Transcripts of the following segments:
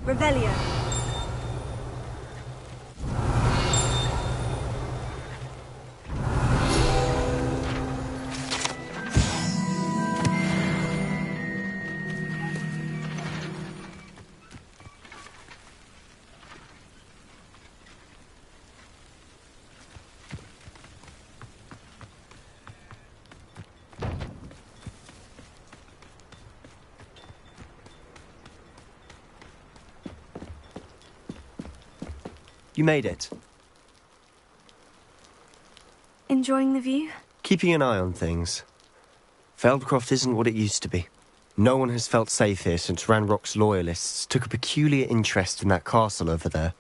Revelio. You made it. Enjoying the view? Keeping an eye on things. Feldcroft isn't what it used to be. No one has felt safe here since Ranrock's loyalists took a peculiar interest in that castle over there.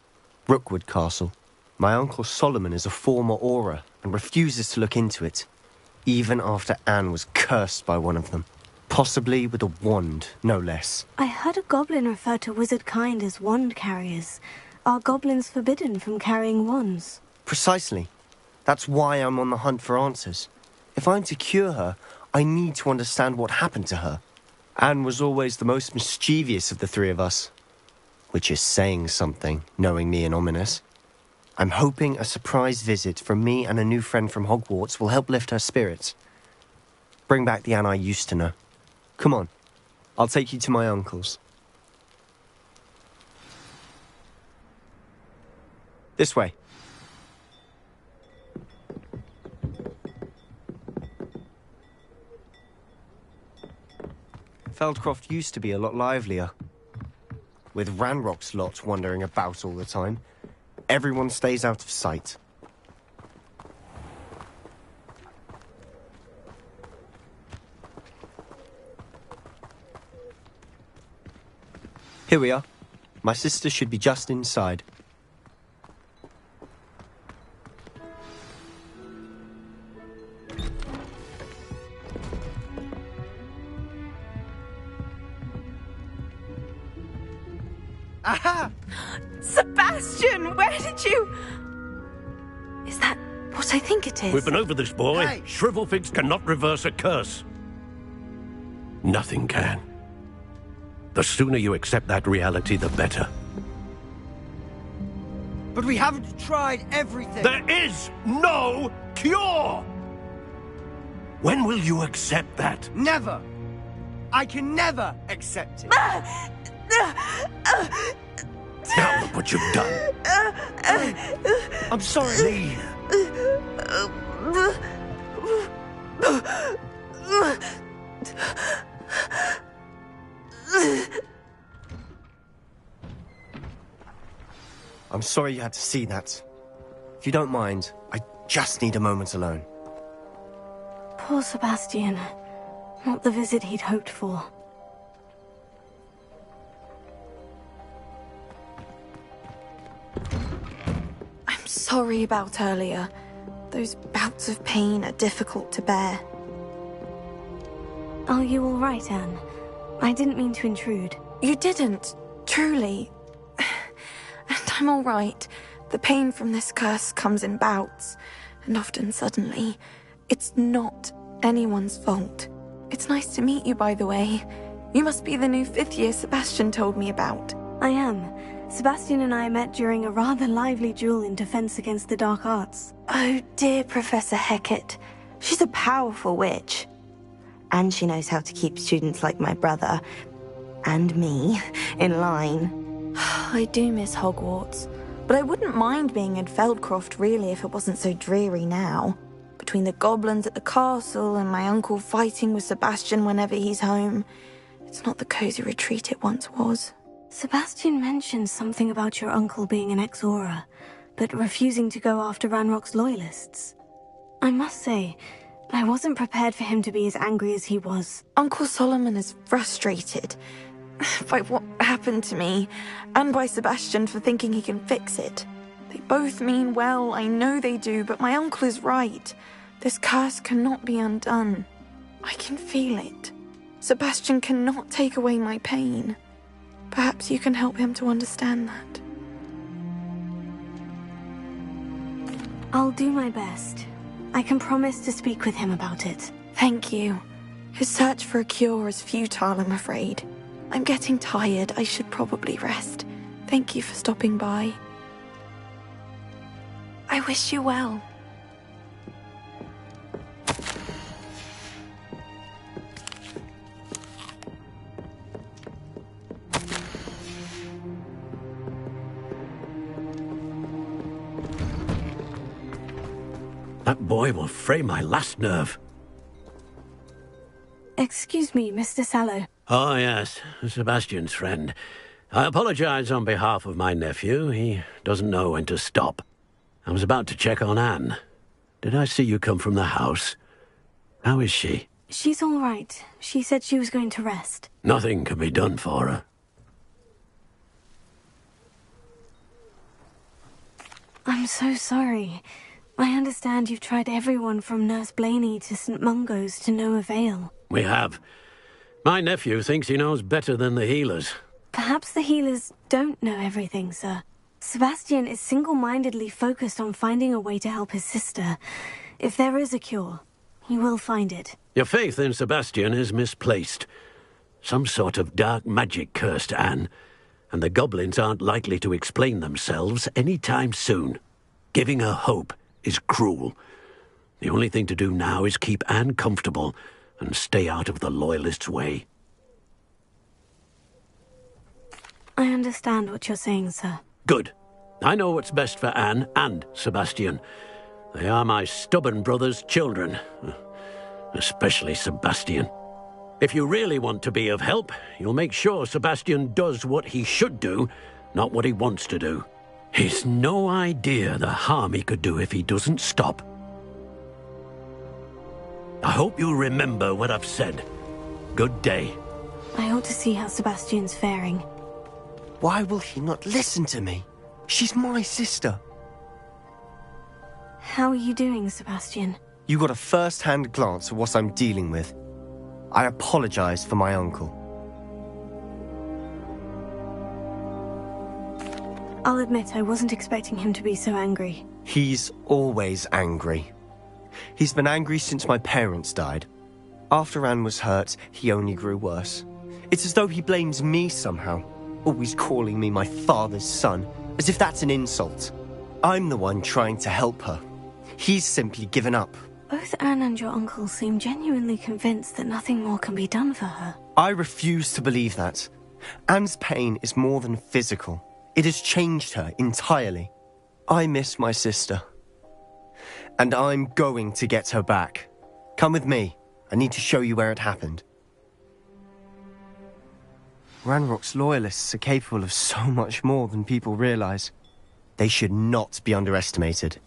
Rookwood Castle. My uncle Solomon is a former Auror and refuses to look into it, even after Anne was cursed by one of them. Possibly with a wand, no less. I heard a goblin refer to wizard kind as wand carriers. Are goblins forbidden from carrying wands? Precisely. That's why I'm on the hunt for answers. If I'm to cure her, I need to understand what happened to her. Anne was always the most mischievous of the three of us. Which is saying something, knowing me and ominous. I'm hoping a surprise visit from me and a new friend from Hogwarts will help lift her spirits. Bring back the Anne I used to know. Come on, I'll take you to my uncle's. This way. Feldcroft used to be a lot livelier. With Ranrock's lot wandering about all the time, everyone stays out of sight. Here we are. My sister should be just inside. Aha! Sebastian, where did you... Is that what I think it is? We've been over this, boy. Hey. Shrivelfigs cannot reverse a curse. Nothing can. The sooner you accept that reality, the better. But we haven't tried everything. There is no cure! When will you accept that? Never. I can never accept it. Now look what you've done. I'm sorry. Leave. I'm sorry you had to see that. If you don't mind, I just need a moment alone. Poor Sebastian. Not the visit he'd hoped for. I'm sorry about earlier. Those bouts of pain are difficult to bear. Are you all right, Anne? I didn't mean to intrude. You didn't, truly. And I'm all right. The pain from this curse comes in bouts, and often suddenly. It's not anyone's fault. It's nice to meet you, by the way. You must be the new 5th year Sebastian told me about. I am. Sebastian and I met during a rather lively duel in defense against the dark arts. Oh dear, Professor Hecat. She's a powerful witch. And she knows how to keep students like my brother, and me, in line. I do miss Hogwarts, but I wouldn't mind being in Feldcroft really if it wasn't so dreary now. Between the goblins at the castle and my uncle fighting with Sebastian whenever he's home, it's not the cozy retreat it once was. Sebastian mentioned something about your uncle being an ex-Auror, but refusing to go after Ranrock's loyalists. I must say, I wasn't prepared for him to be as angry as he was. Uncle Solomon is frustrated by what happened to me, and by Sebastian for thinking he can fix it. They both mean well, I know they do, but my uncle is right. This curse cannot be undone. I can feel it. Sebastian cannot take away my pain. Perhaps you can help him to understand that. I'll do my best. I can promise to speak with him about it. Thank you. His search for a cure is futile, I'm afraid. I'm getting tired. I should probably rest. Thank you for stopping by. I wish you well. That boy will fray my last nerve. Excuse me, Mr. Sэллоу. Oh, yes, Sebastian's friend. I apologize on behalf of my nephew. He doesn't know when to stop. I was about to check on Anne. Did I see you come from the house? How is she? She's all right. She said she was going to rest. Nothing can be done for her. I'm so sorry. I understand you've tried everyone from Nurse Blaney to St. Mungo's to no avail. We have. My nephew thinks he knows better than the healers. Perhaps the healers don't know everything, sir. Sebastian is single-mindedly focused on finding a way to help his sister. If there is a cure, he will find it. Your faith in Sebastian is misplaced. Some sort of dark magic cursed Anne, and the goblins aren't likely to explain themselves any time soon. Giving her hope is cruel. The only thing to do now is keep Anne comfortable and stay out of the Loyalists' way. I understand what you're saying, sir. Good. I know what's best for Anne and Sebastian. They are my stubborn brother's children. Especially Sebastian. If you really want to be of help, you'll make sure Sebastian does what he should do, not what he wants to do. He's no idea the harm he could do if he doesn't stop. I hope you'll remember what I've said. Good day. I ought to see how Sebastian's faring. Why will he not listen to me? She's my sister. How are you doing, Sebastian? You got a first-hand glance at what I'm dealing with. I apologize for my uncle. I'll admit I wasn't expecting him to be so angry. He's always angry. He's been angry since my parents died. After Anne was hurt, he only grew worse. It's as though he blames me somehow, always calling me my father's son, as if that's an insult. I'm the one trying to help her. He's simply given up. Both Anne and your uncle seem genuinely convinced that nothing more can be done for her. I refuse to believe that. Anne's pain is more than physical. It has changed her entirely. I miss my sister. And I'm going to get her back. Come with me. I need to show you where it happened. Ranrock's loyalists are capable of so much more than people realize. They should not be underestimated.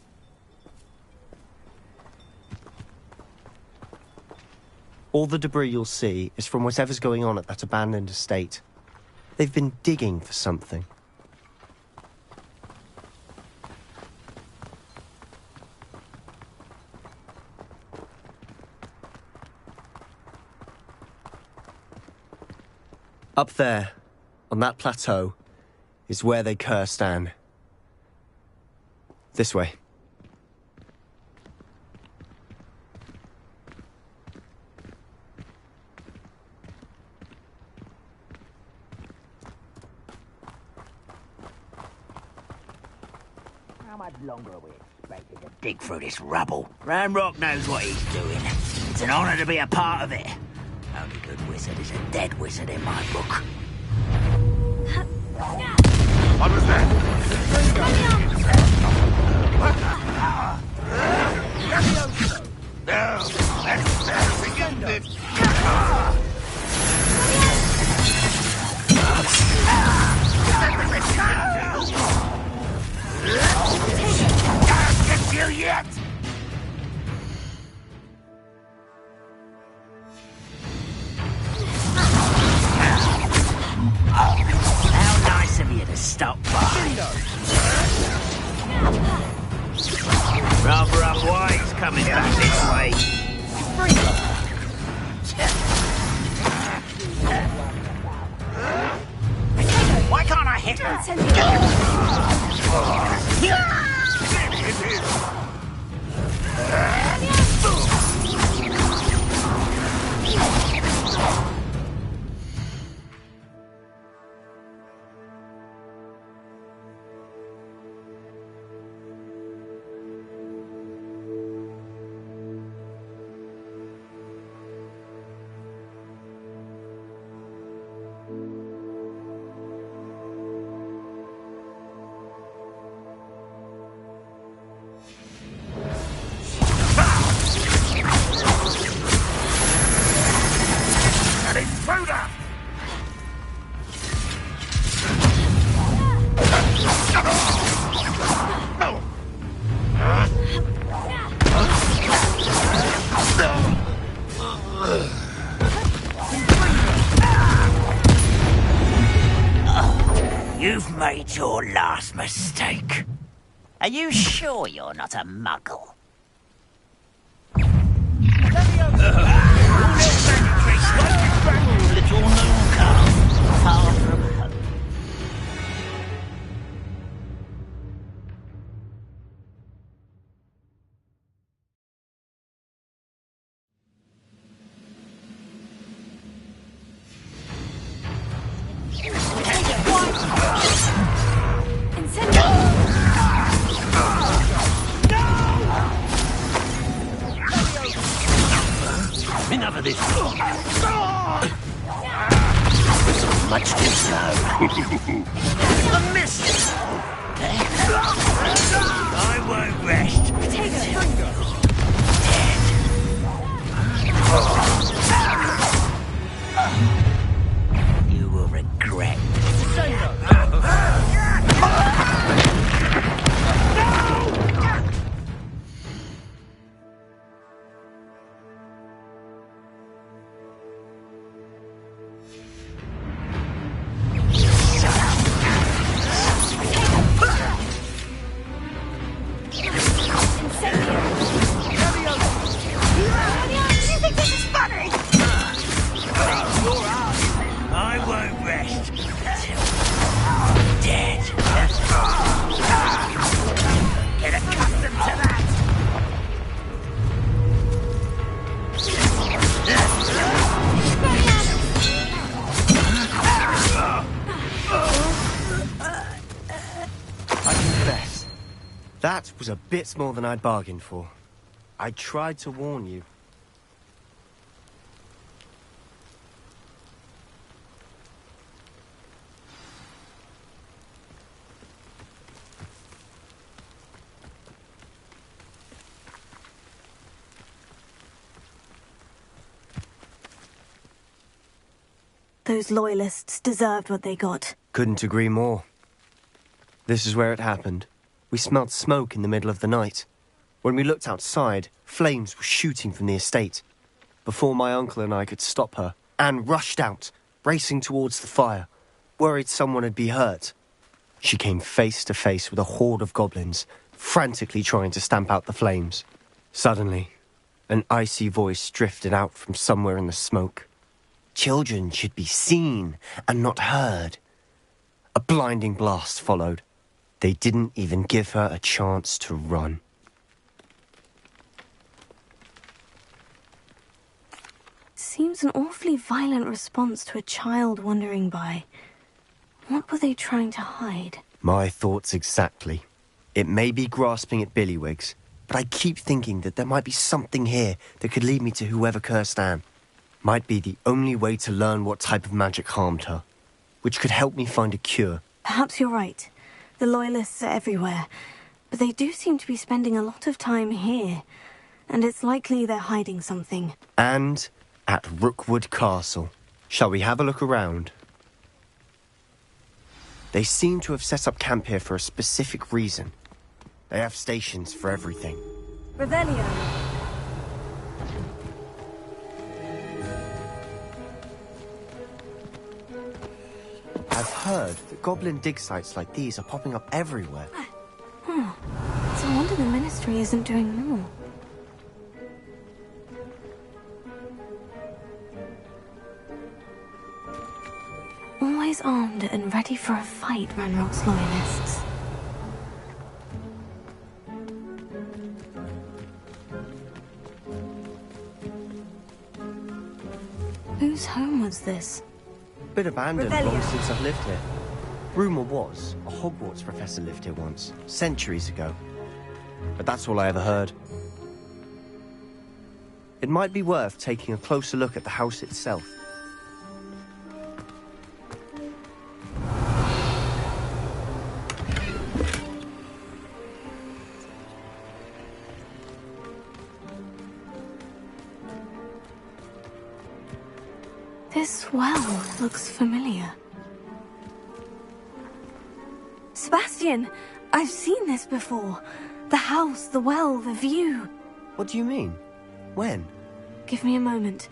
All the debris you'll see is from whatever's going on at that abandoned estate. They've been digging for something. Up there, on that plateau, is where they cursed Anne. This way. How much longer are we expected to dig through this rubble? Ranrock knows what he's doing. It's an honor to be a part of it. Only good wizard is a dead wizard in my book. What was that? Let's begin this. Can't get you yet! How nice of you to stop by. Rather unwise coming back this way. Why can't I hit her? made your last mistake. Are you sure you're not a muggle? Little known far from home. Enough of this. Much too slow. A miss! I won't rest. Dead. You will regret. That was a bit more than I'd bargained for. I tried to warn you. Those loyalists deserved what they got. Couldn't agree more. This is where it happened. We smelled smoke in the middle of the night. When we looked outside, flames were shooting from the estate. Before my uncle and I could stop her, Anne rushed out, racing towards the fire, worried someone had been hurt. She came face to face with a horde of goblins, frantically trying to stamp out the flames. Suddenly, an icy voice drifted out from somewhere in the smoke. Children should be seen and not heard. A blinding blast followed. They didn't even give her a chance to run. Seems an awfully violent response to a child wandering by. What were they trying to hide? My thoughts exactly. It may be grasping at billywhigs, but I keep thinking that there might be something here that could lead me to whoever cursed Anne. Might be the only way to learn what type of magic harmed her, which could help me find a cure. Perhaps you're right. The Loyalists are everywhere, but they do seem to be spending a lot of time here, and it's likely they're hiding something. And at Rookwood Castle. Shall we have a look around? They seem to have set up camp here for a specific reason. They have stations for everything. Revelio. I've heard that goblin dig sites like these are popping up everywhere. It's a wonder the Ministry isn't doing more. Always armed and ready for a fight, Ranrock's Loyalists. Whose home was this? Bit abandoned Revelio. long since I've lived here. Rumour was a Hogwarts professor lived here once, centuries ago. But that's all I ever heard. It might be worth taking a closer look at the house itself. This well looks familiar. Sebastian! I've seen this before. The house, the well, the view. What do you mean? When? Give me a moment.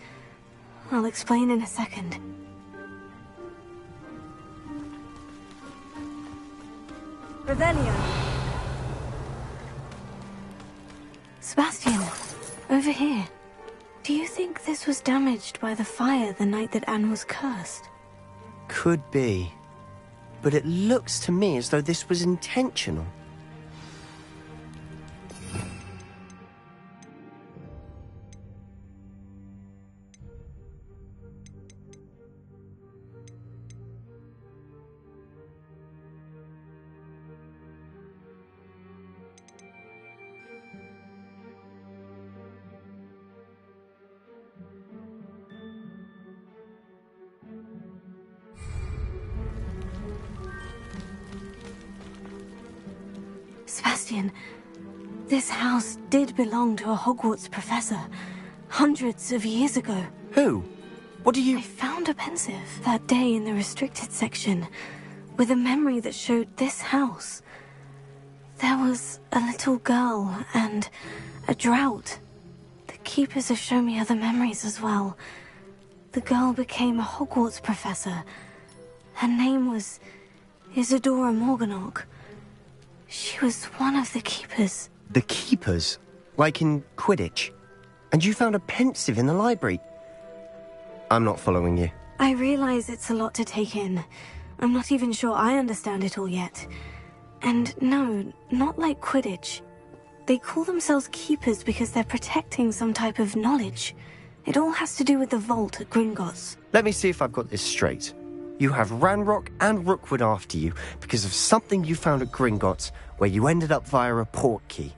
I'll explain in a second. Revelio. Sebastian, over here. Do you think this was damaged by the fire the night that Anne was cursed? Could be. But it looks to me as though this was intentional. Sebastian, this house did belong to a Hogwarts professor, hundreds of years ago. Who? What do you... I found a pensive that day in the restricted section, with a memory that showed this house. There was a little girl and a drought. The keepers have shown me other memories as well. The girl became a Hogwarts professor. Her name was Isadora Morganach. She was one of the keepers. The keepers? Like in Quidditch? And you found a pensive in the library? I'm not following you. I realize it's a lot to take in. I'm not even sure I understand it all yet. And no, not like Quidditch. They call themselves keepers because they're protecting some type of knowledge. It all has to do with the vault at Gringotts. Let me see if I've got this straight. You have Ranrock and Rookwood after you because of something you found at Gringotts where you ended up via a port key.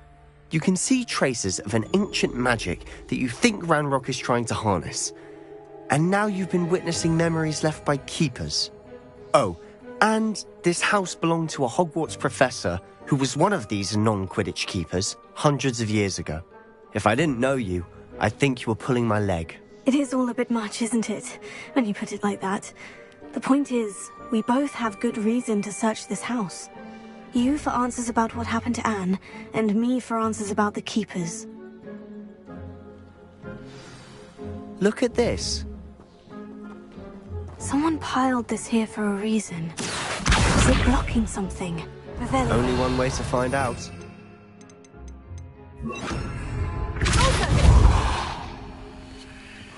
You can see traces of an ancient magic that you think Ranrock is trying to harness. And now you've been witnessing memories left by keepers. Oh, and this house belonged to a Hogwarts professor who was one of these non-Quidditch keepers hundreds of years ago. If I didn't know you, I think you were pulling my leg. It is all a bit much, isn't it, when you put it like that? The point is, we both have good reason to search this house. You for answers about what happened to Anne, and me for answers about the keepers. Look at this. Someone piled this here for a reason. Is it blocking something? Revelio. Only one way to find out.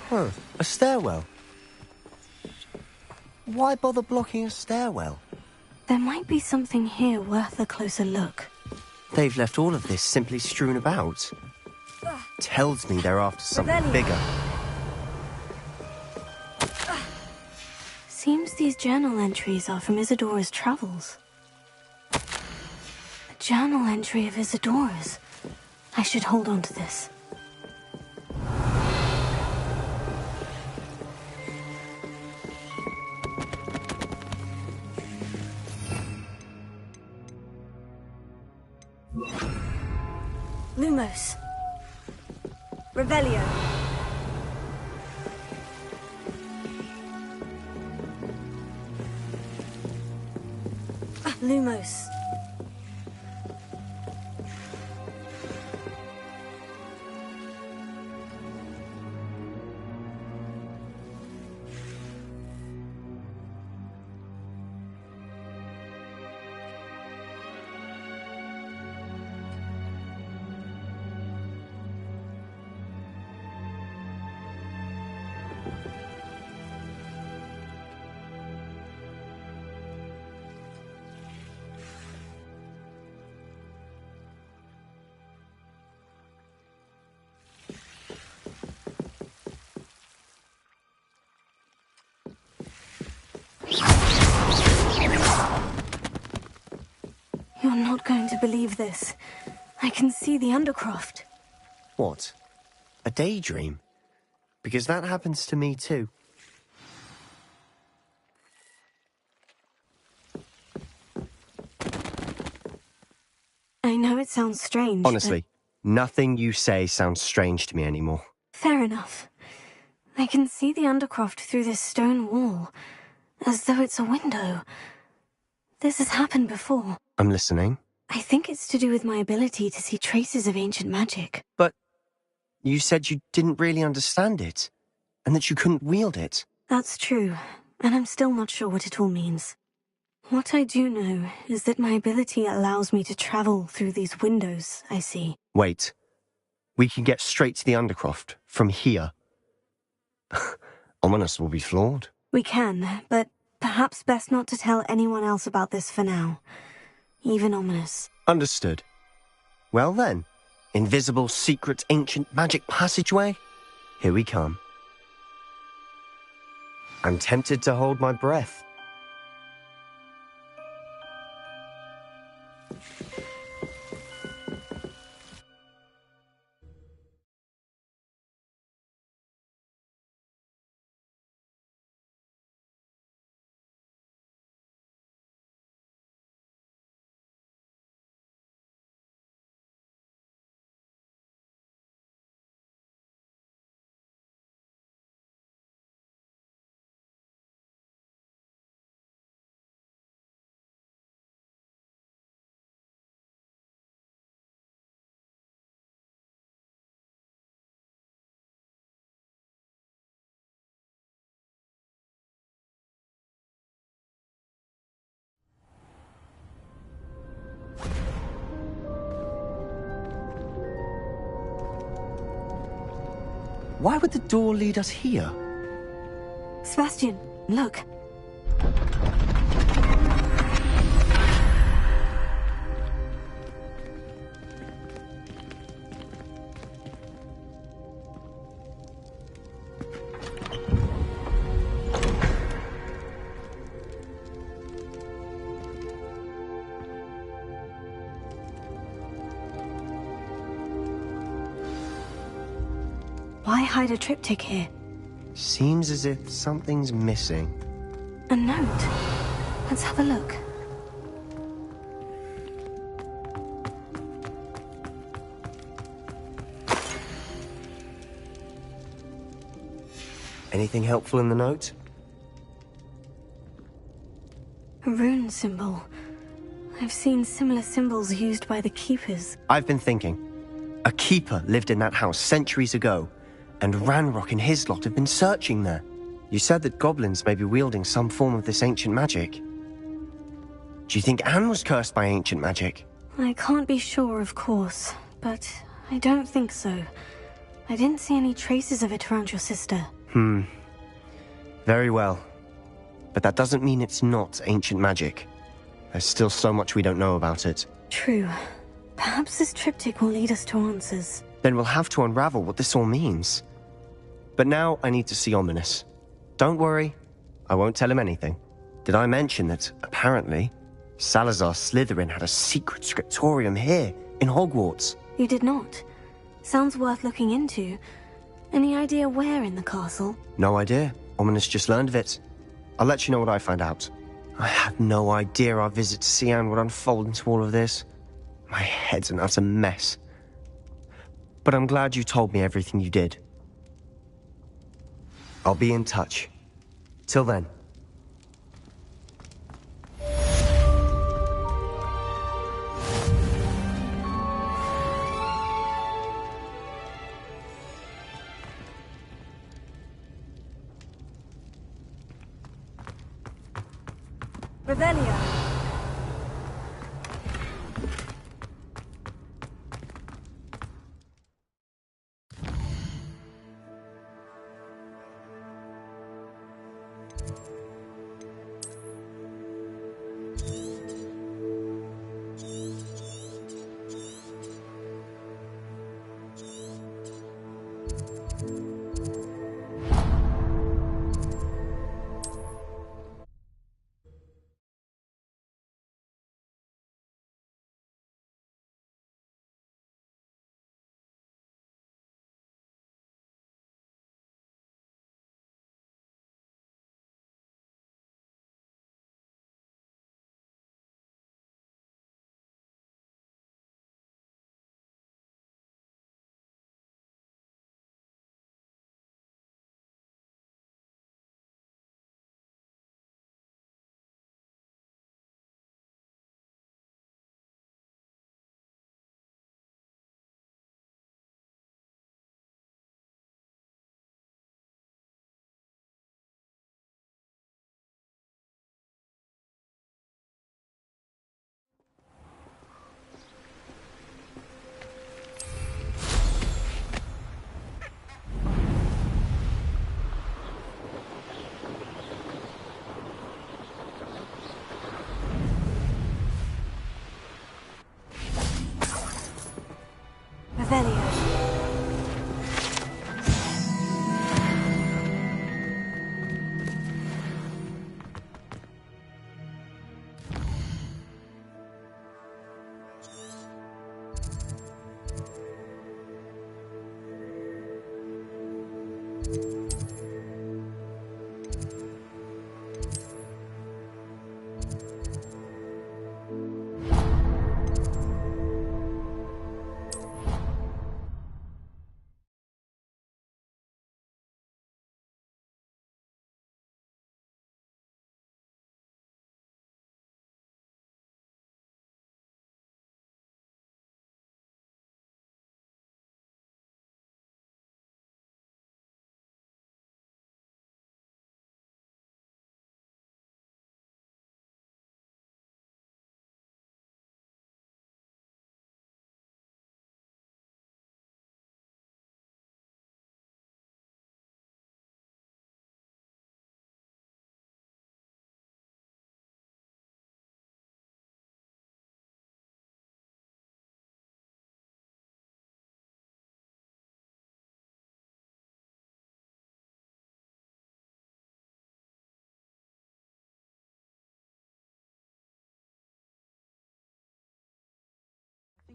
Huh, a stairwell. Why bother blocking a stairwell? There might be something here worth a closer look. They've left all of this simply strewn about. Tells me they're after something Revelio. bigger. Seems these journal entries are from Isadora's travels. A journal entry of Isadora's. I should hold on to this. Lumos. Revelio. Lumos. You're not going to believe this. I can see the Undercroft. What? A daydream? Because that happens to me too. I know it sounds strange. Honestly, nothing you say sounds strange to me anymore. Fair enough. I can see the Undercroft through this stone wall, as though it's a window. This has happened before. I'm listening. I think it's to do with my ability to see traces of ancient magic. But you said you didn't really understand it, and that you couldn't wield it. That's true, and I'm still not sure what it all means. What I do know is that my ability allows me to travel through these windows I see. Wait. We can get straight to the Undercroft from here. Ominous will be floored. We can, but perhaps best not to tell anyone else about this for now. Even Ominous. Understood. Well then, invisible, secret, ancient magic passageway? Here we come. I'm tempted to hold my breath. Why would the door lead us here? Sebastian, look. Why hide a triptych here? Seems as if something's missing. A note. Let's have a look. Anything helpful in the note? A rune symbol. I've seen similar symbols used by the keepers. I've been thinking. A keeper lived in that house centuries ago, and Ranrock and his lot have been searching there. You said that goblins may be wielding some form of this ancient magic. Do you think Anne was cursed by ancient magic? I can't be sure, of course, but I don't think so. I didn't see any traces of it around your sister. Very well. But that doesn't mean it's not ancient magic. There's still so much we don't know about it. True. Perhaps this triptych will lead us to answers. Then we'll have to unravel what this all means. But now I need to see Ominous. Don't worry, I won't tell him anything. Did I mention that, apparently, Salazar Slytherin had a secret scriptorium here, in Hogwarts? You did not. Sounds worth looking into. Any idea where in the castle? No idea. Ominous just learned of it. I'll let you know what I find out. I had no idea our visit to Sian would unfold into all of this. My head's an utter mess. But I'm glad you told me everything you did. I'll be in touch. Till then. Revelio.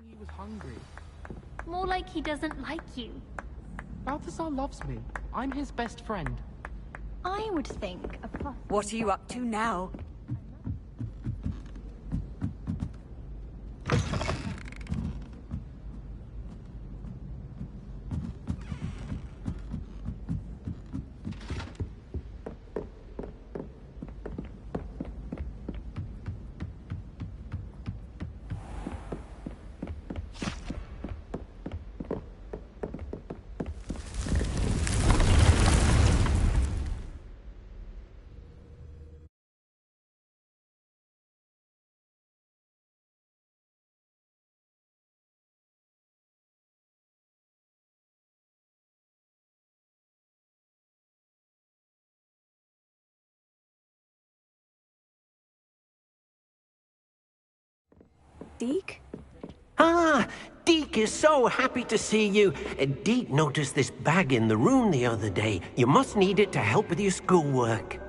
He was hungry. More like he doesn't like you. Balthazar loves me. I'm his best friend. I would think a plus. What are you up to now? Deke? Ah, Deke is so happy to see you. Deke noticed this bag in the room the other day. You must need it to help with your schoolwork.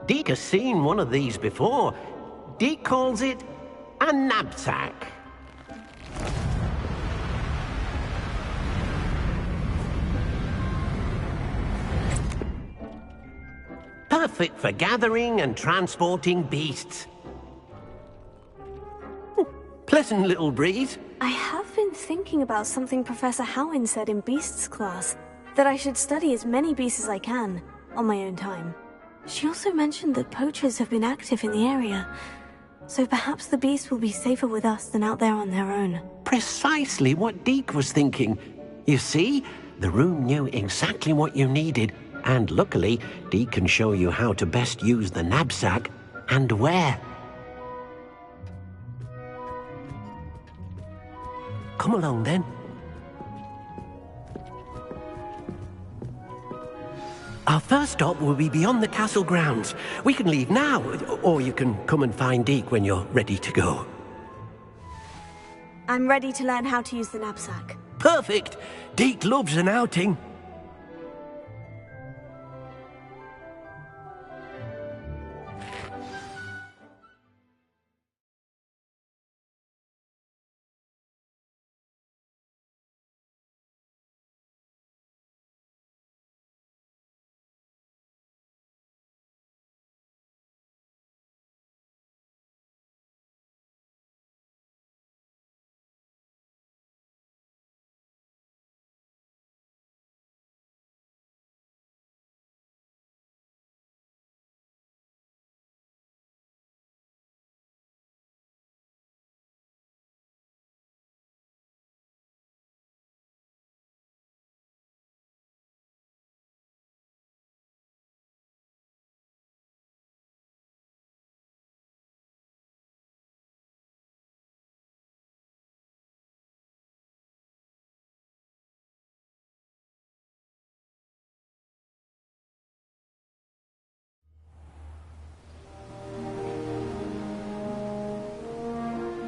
Deke has seen one of these before. Deke calls it a knapsack. Perfect for gathering and transporting beasts. Pleasant little breeze. I have been thinking about something Professor Howin said in Beasts class, that I should study as many beasts as I can, on my own time. She also mentioned that poachers have been active in the area, so perhaps the beasts will be safer with us than out there on their own. Precisely what Deke was thinking. You see, the room knew exactly what you needed, and luckily, Deke can show you how to best use the knapsack and where. Come along, then. Our first stop will be beyond the castle grounds. We can leave now, or you can come and find Deke when you're ready to go. I'm ready to learn how to use the knapsack. Perfect! Deke loves an outing.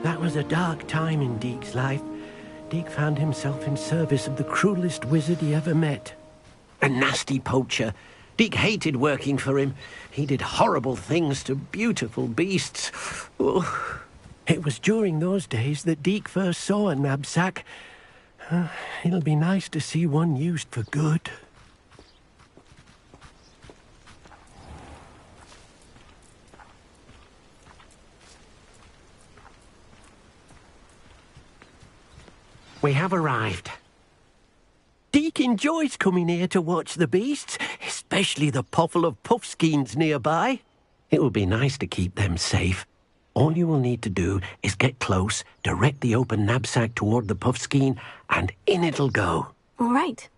That was a dark time in Deke's life. Deke found himself in service of the cruelest wizard he ever met. A nasty poacher. Deke hated working for him. He did horrible things to beautiful beasts. Oh. It was during those days that Deke first saw a knapsack. It'll be nice to see one used for good. have arrived. Deke enjoys coming here to watch the beasts, especially the potful of puffskeins nearby. It will be nice to keep them safe. All you will need to do is get close, direct the open knapsack toward the puffskein, and in it'll go. All right.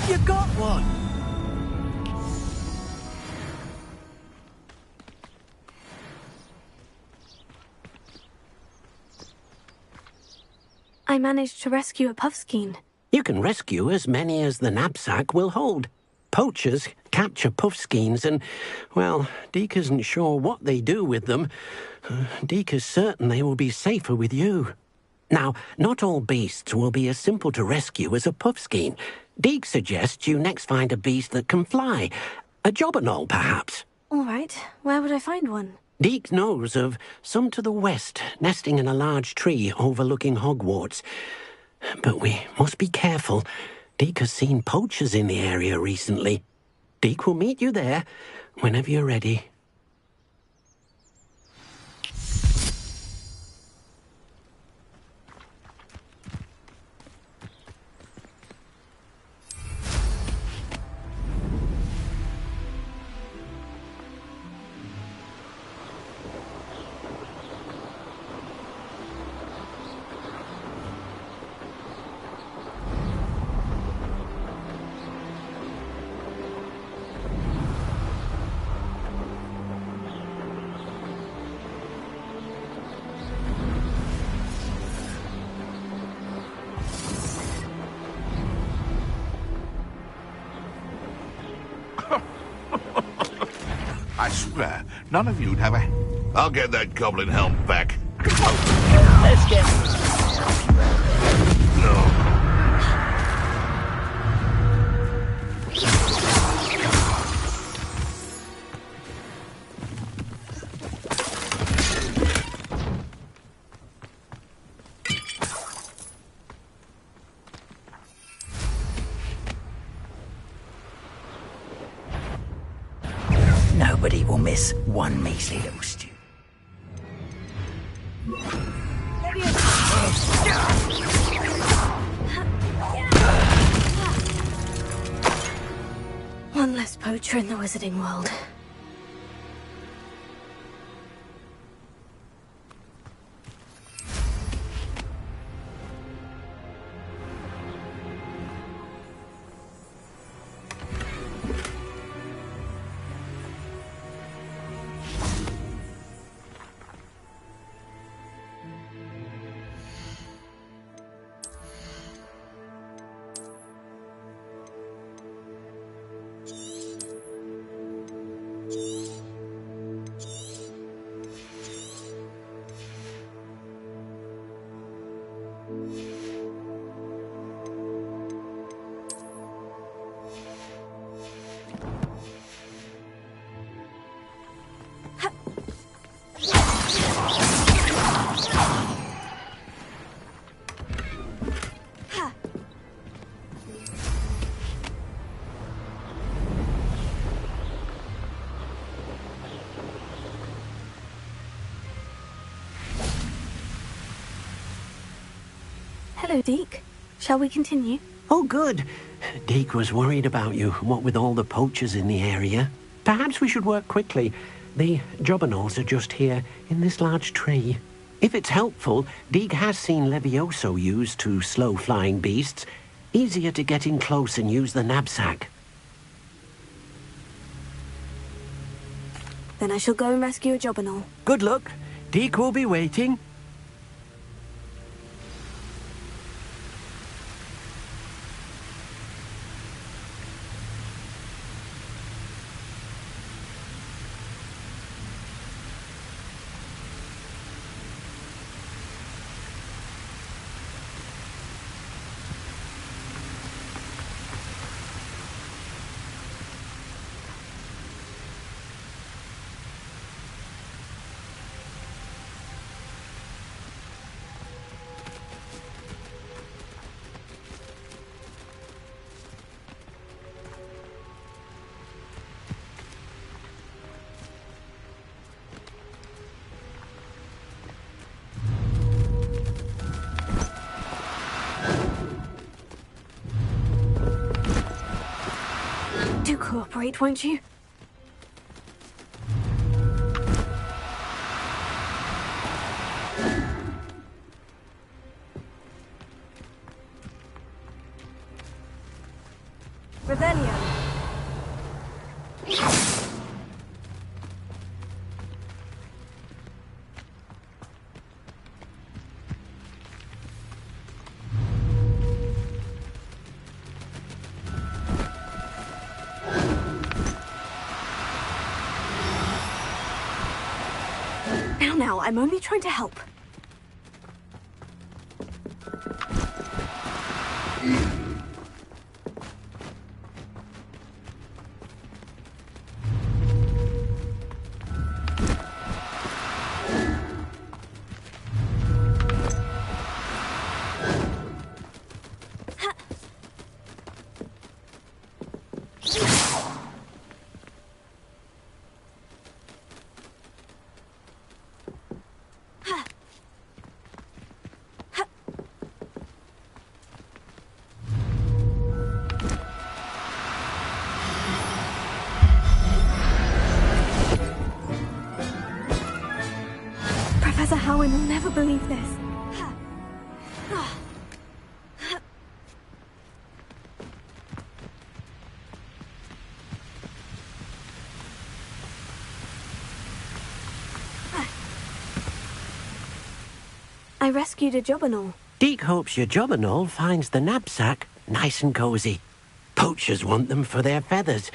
You got one! I managed to rescue a puffskein. You can rescue as many as the knapsack will hold. Poachers capture puffskeins and, well, Deke isn't sure what they do with them. Deke is certain they will be safer with you. Now, not all beasts will be as simple to rescue as a puffskein. Deke suggests you next find a beast that can fly. A jobberknoll, perhaps. All right. Where would I find one? Deke knows of some to the west, nesting in a large tree overlooking Hogwarts. But we must be careful. Deke has seen poachers in the area recently. Deke will meet you there whenever you're ready. I swear, none of you'd have a... I'll get that goblin helm back. Let's get... Nobody will miss one measly little stew. One less poacher in the wizarding world. Hello, Deke. Shall we continue? Oh, good. Deke was worried about you, what with all the poachers in the area. Perhaps we should work quickly. The jobberknolls are just here, in this large tree. If it's helpful, Deke has seen Levioso used to slow flying beasts. Easier to get in close and use the knapsack. Then I shall go and rescue a jobberknoll. Good luck. Deke will be waiting. cooperate, won't you? Revelio. Now, I'm only trying to help. Howin will never believe this. I rescued a jobberknoll. Deke hopes your jobberknoll finds the knapsack nice and cozy. Poachers want them for their feathers,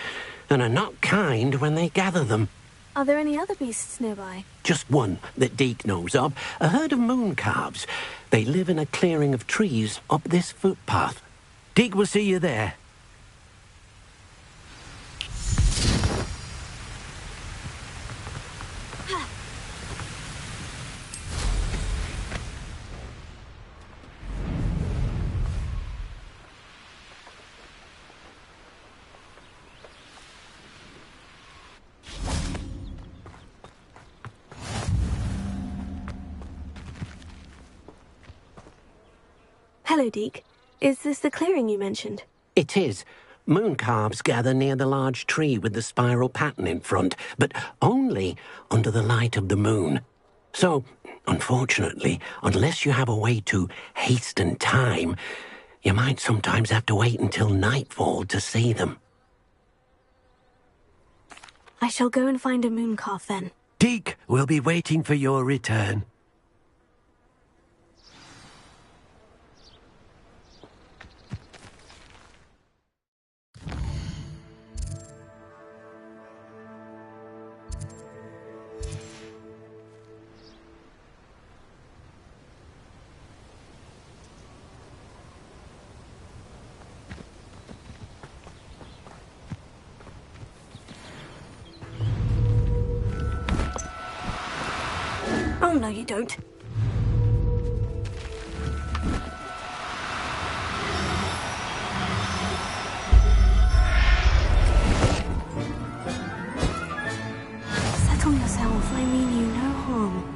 and are not kind when they gather them. Are there any other beasts nearby? Just one that Deke knows of, a herd of moon calves. They live in a clearing of trees up this footpath. Deke will see you there. Hello, Deke. Is this the clearing you mentioned? It is. Moon calves gather near the large tree with the spiral pattern in front, but only under the light of the moon. So, unfortunately, unless you have a way to hasten time, you might sometimes have to wait until nightfall to see them. I shall go and find a moon calf then. Deke will be waiting for your return. Oh, no, you don't. Settle yourself. I mean you no harm.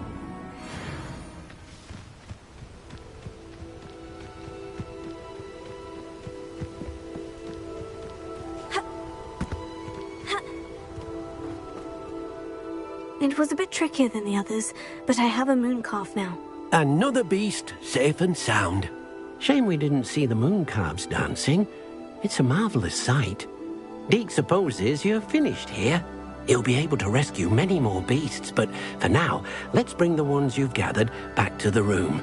It was a bit trickier than the others, but I have a moon calf now. Another beast, safe and sound. Shame we didn't see the moon calves dancing. It's a marvellous sight. Deke supposes you're finished here. He'll be able to rescue many more beasts, but for now, let's bring the ones you've gathered back to the room.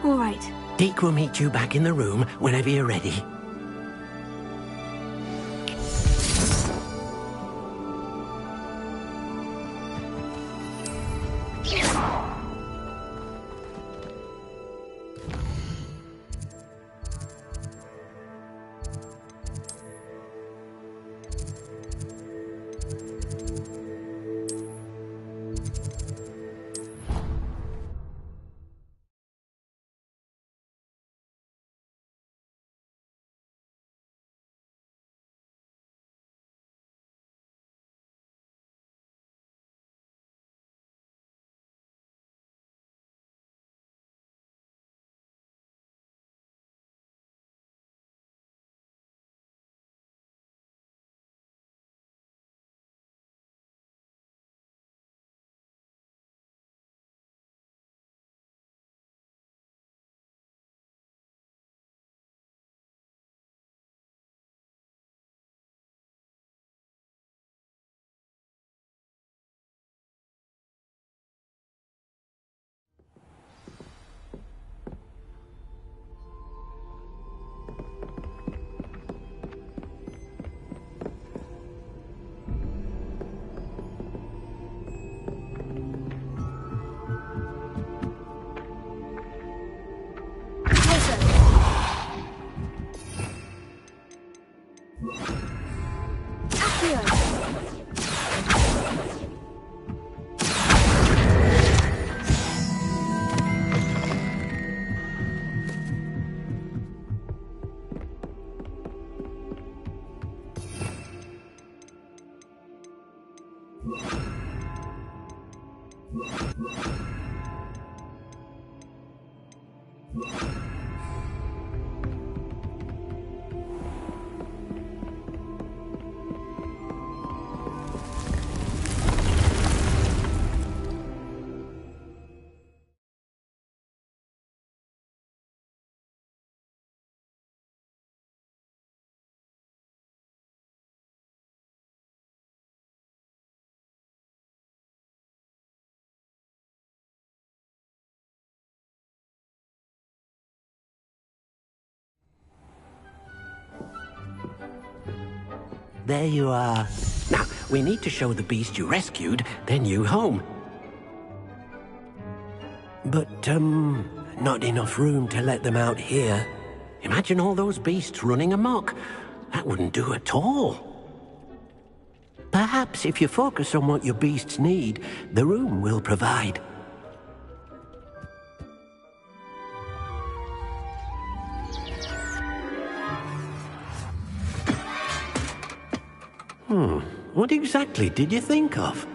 All right. Deke will meet you back in the room whenever you're ready. there you are. Now, we need to show the beast you rescued their new home. But, not enough room to let them out here. Imagine all those beasts running amok. That wouldn't do at all. Perhaps if you focus on what your beasts need, the room will provide. What exactly did you think of?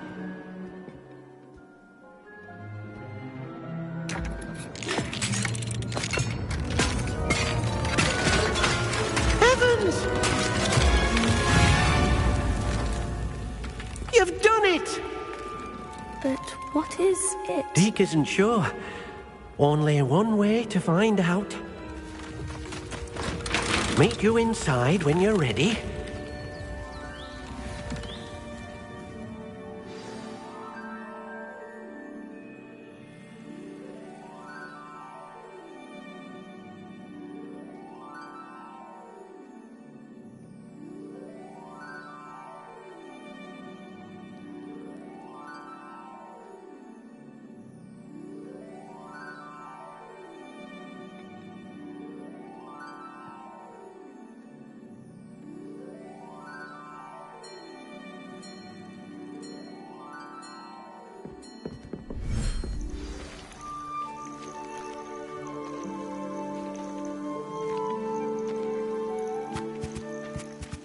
Heavens! You've done it! But what is it? Deke isn't sure. Only one way to find out. Meet you inside when you're ready.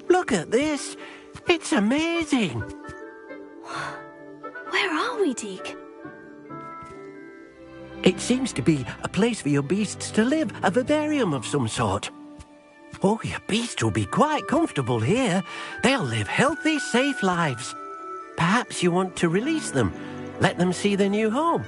Look at this. It's amazing. Where are we, Deke? It seems to be a place for your beasts to live, a vivarium of some sort. Oh, your beasts will be quite comfortable here. They'll live healthy, safe lives. Perhaps you want to release them, let them see their new home.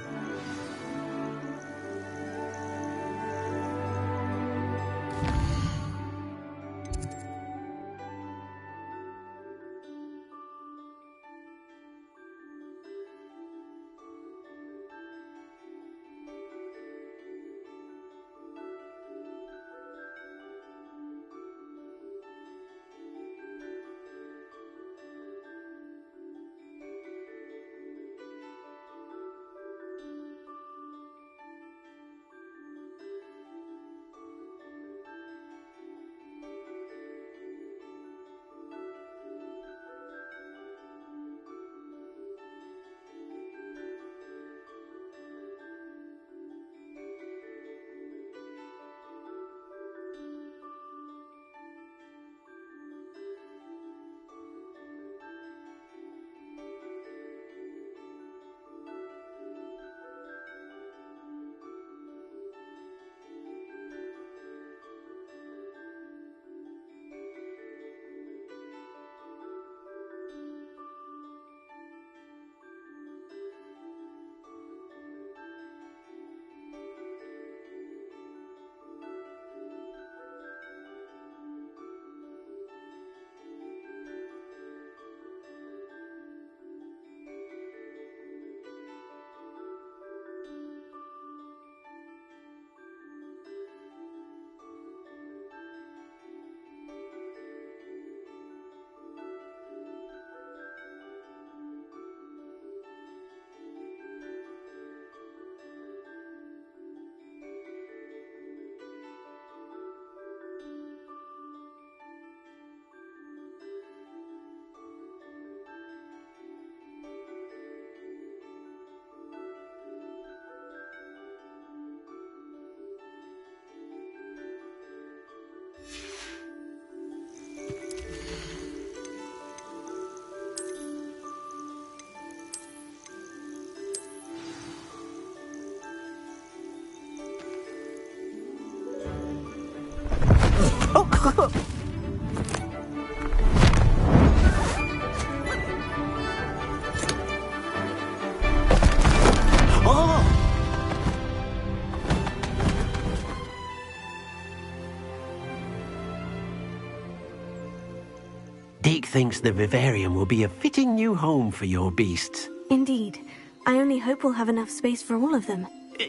Deke thinks the vivarium will be a fitting new home for your beasts. Indeed. I only hope we'll have enough space for all of them.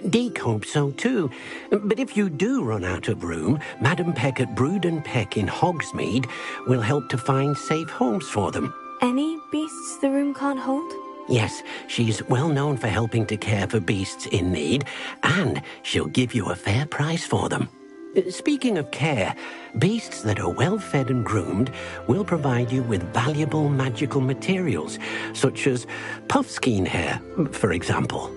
Deke hopes so too. But if you do run out of room, Madam Peck at Brood and Peck in Hogsmeade will help to find safe homes for them. Any beasts the room can't hold? Yes, she's well known for helping to care for beasts in need, and she'll give you a fair price for them. Speaking of care, beasts that are well fed and groomed will provide you with valuable magical materials, such as puffskein hair, for example.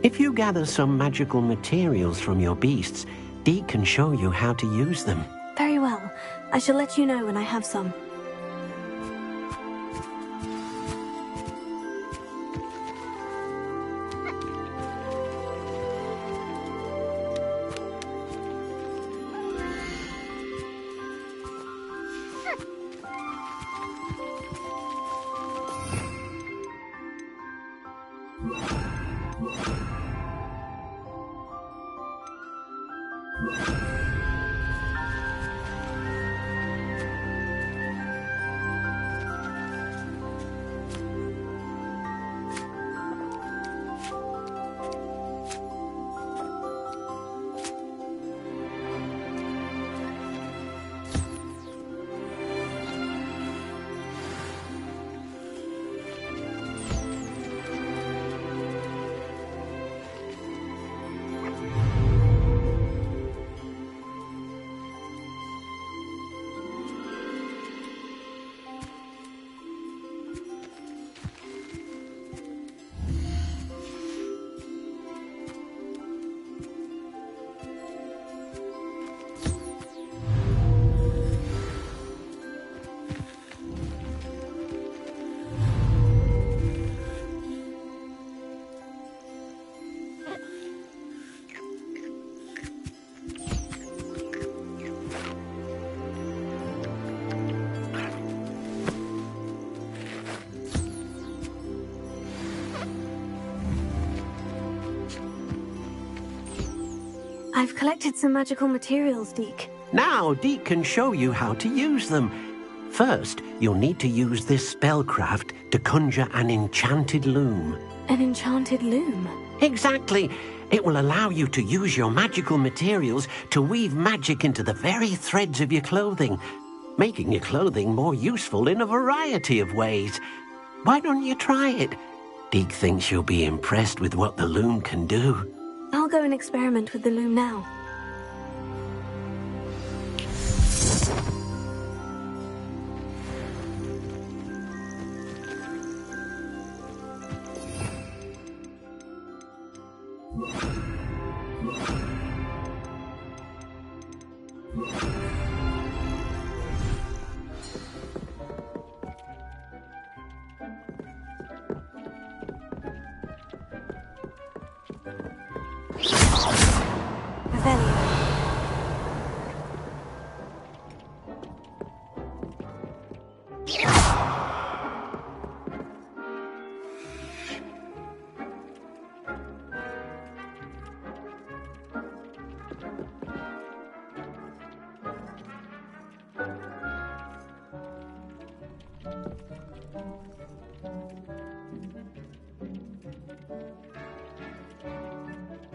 If you gather some magical materials from your beasts, Deke can show you how to use them. Very well. I shall let you know when I have some. I've collected some magical materials, Deke. Now Deke can show you how to use them. First, you'll need to use this spellcraft to conjure an enchanted loom. An enchanted loom? Exactly. It will allow you to use your magical materials to weave magic into the very threads of your clothing, making your clothing more useful in a variety of ways. Why don't you try it? Deke thinks you'll be impressed with what the loom can do. I'll go and experiment with the loom now.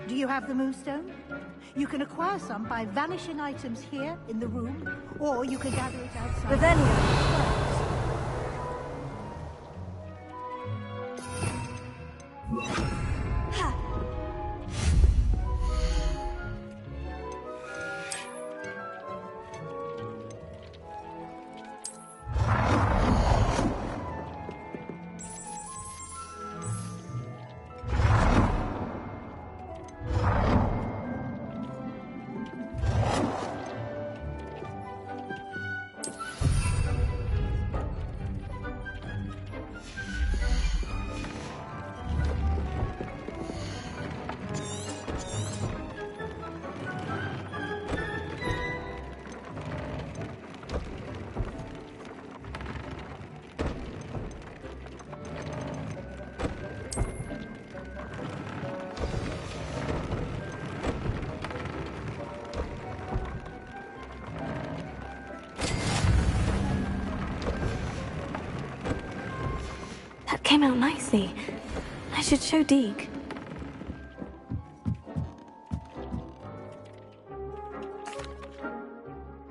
Do you have the moonstone? You can acquire some by vanishing items here in the room, or you can gather it outside. Revelio. Came out nicely. I should show Deke.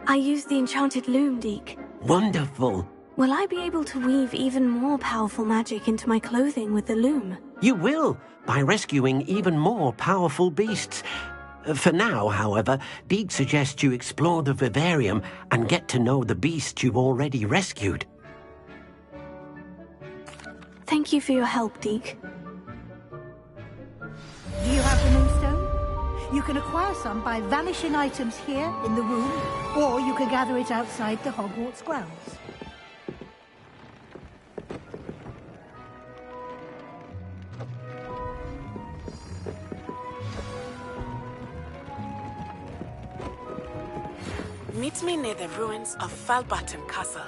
I used the enchanted loom, Deke. Wonderful. Will I be able to weave even more powerful magic into my clothing with the loom? You will, by rescuing even more powerful beasts. For now, however, Deke suggests you explore the vivarium and get to know the beasts you've already rescued. Thank you for your help, Deke. Do you have the moonstone? You can acquire some by vanishing items here in the room, or you can gather it outside the Hogwarts grounds. Meet me near the ruins of Falbaton Castle.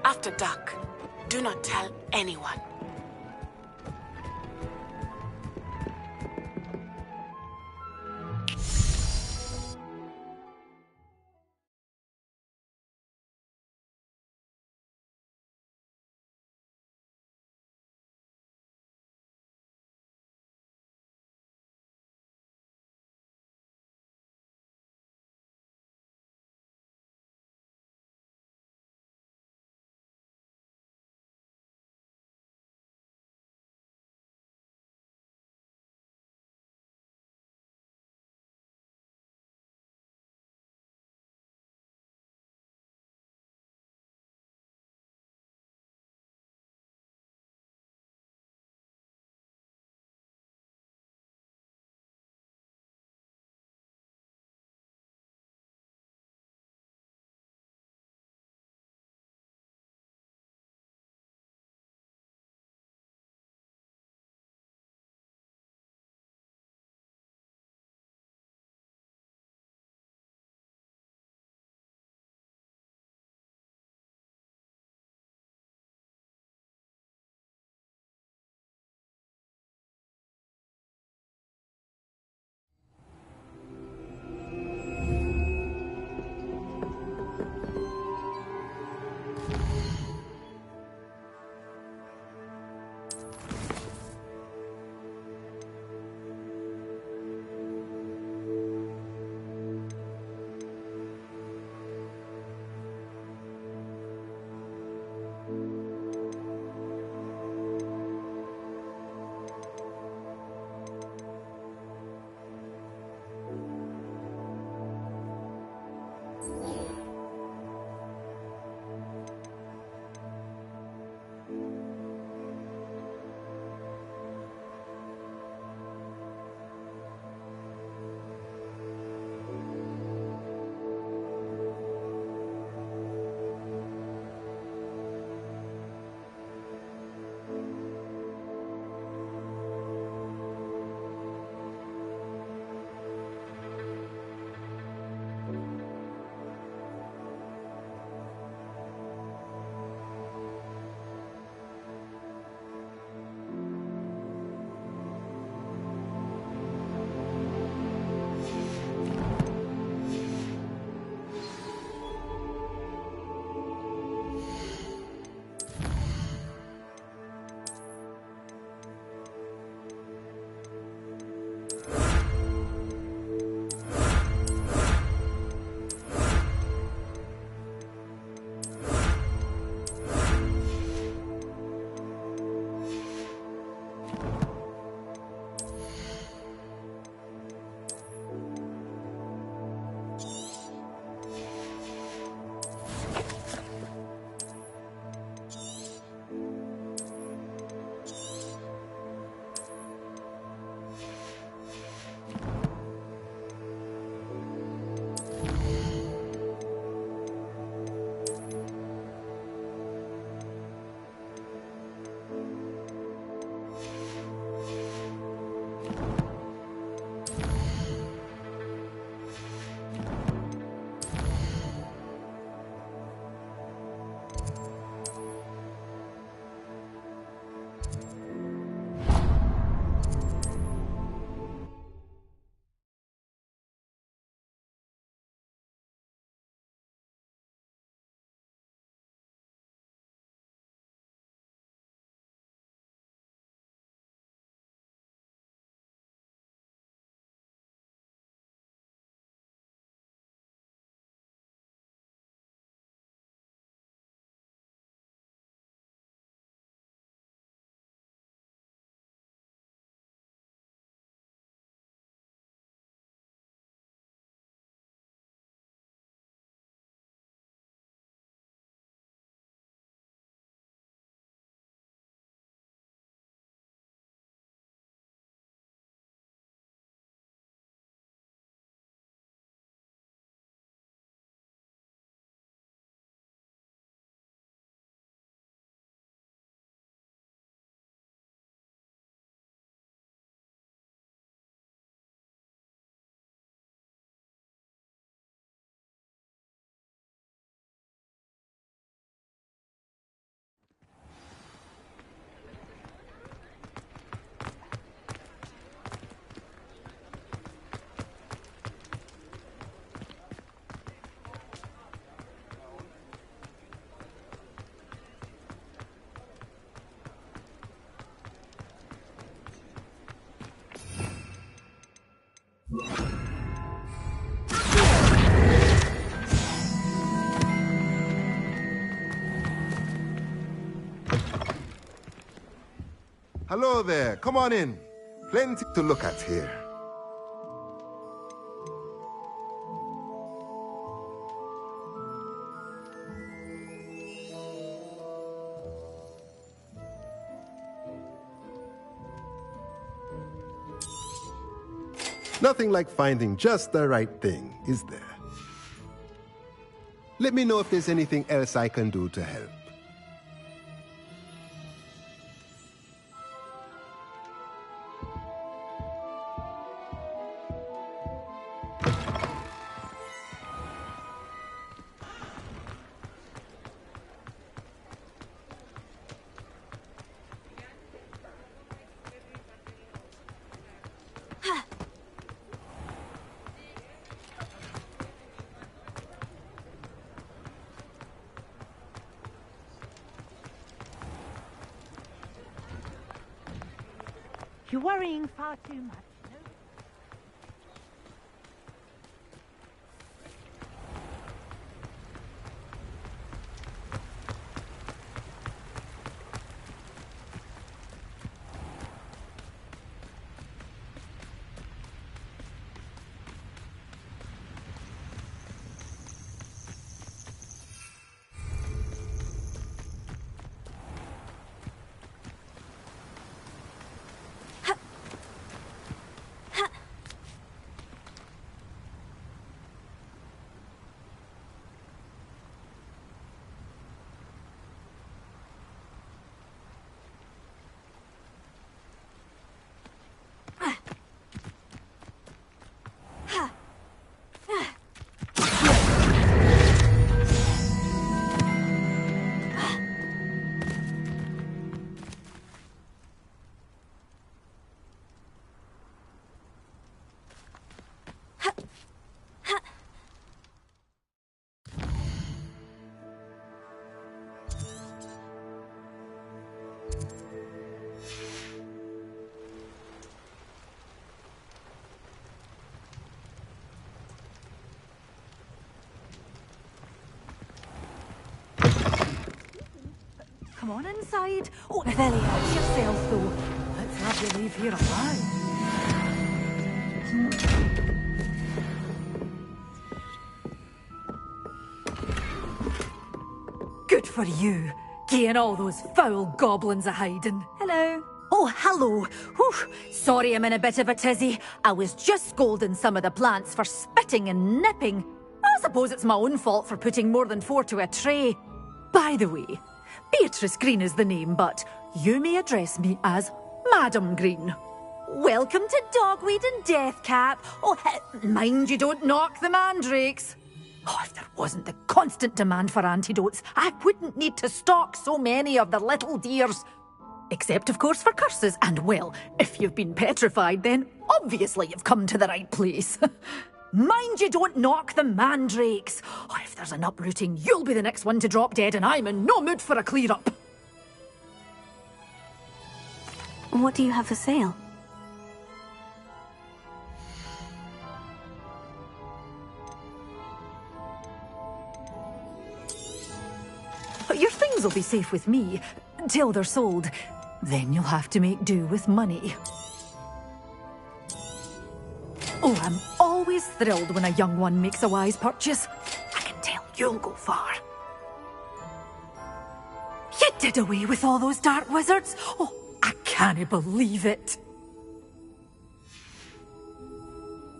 After dark. Do not tell anyone. Hello there. Come on in. Plenty to look at here. Nothing like finding just the right thing, is there? Let me know if there's anything else I can do to help. You're worrying far too much. Come on inside. Oh, Revelia, it's yourself, though. Let's have you leave here alive. Good for you. Getting all those foul goblins a hiding. Hello. Oh, hello. Whew. Sorry I'm in a bit of a tizzy. I was just scolding some of the plants for spitting and nipping. I suppose it's my own fault for putting more than 4 to a tray. By the way, Beatrice Green is the name, but you may address me as Madam Green. Welcome to Dogweed and Deathcap. Oh, mind you don't knock the mandrakes. Oh, if there wasn't the constant demand for antidotes, I wouldn't need to stock so many of the little dears. Except, of course, for curses. And, well, if you've been petrified, then obviously you've come to the right place. Mind you don't knock the mandrakes. Oh, if there's an uprooting, you'll be the next one to drop dead, and I'm in no mood for a clear-up. What do you have for sale? Your things will be safe with me, till they're sold. Then you'll have to make do with money. Oh, I'm always thrilled when a young one makes a wise purchase. I can tell you'll go far. You did away with all those dark wizards? Oh, I can't believe it.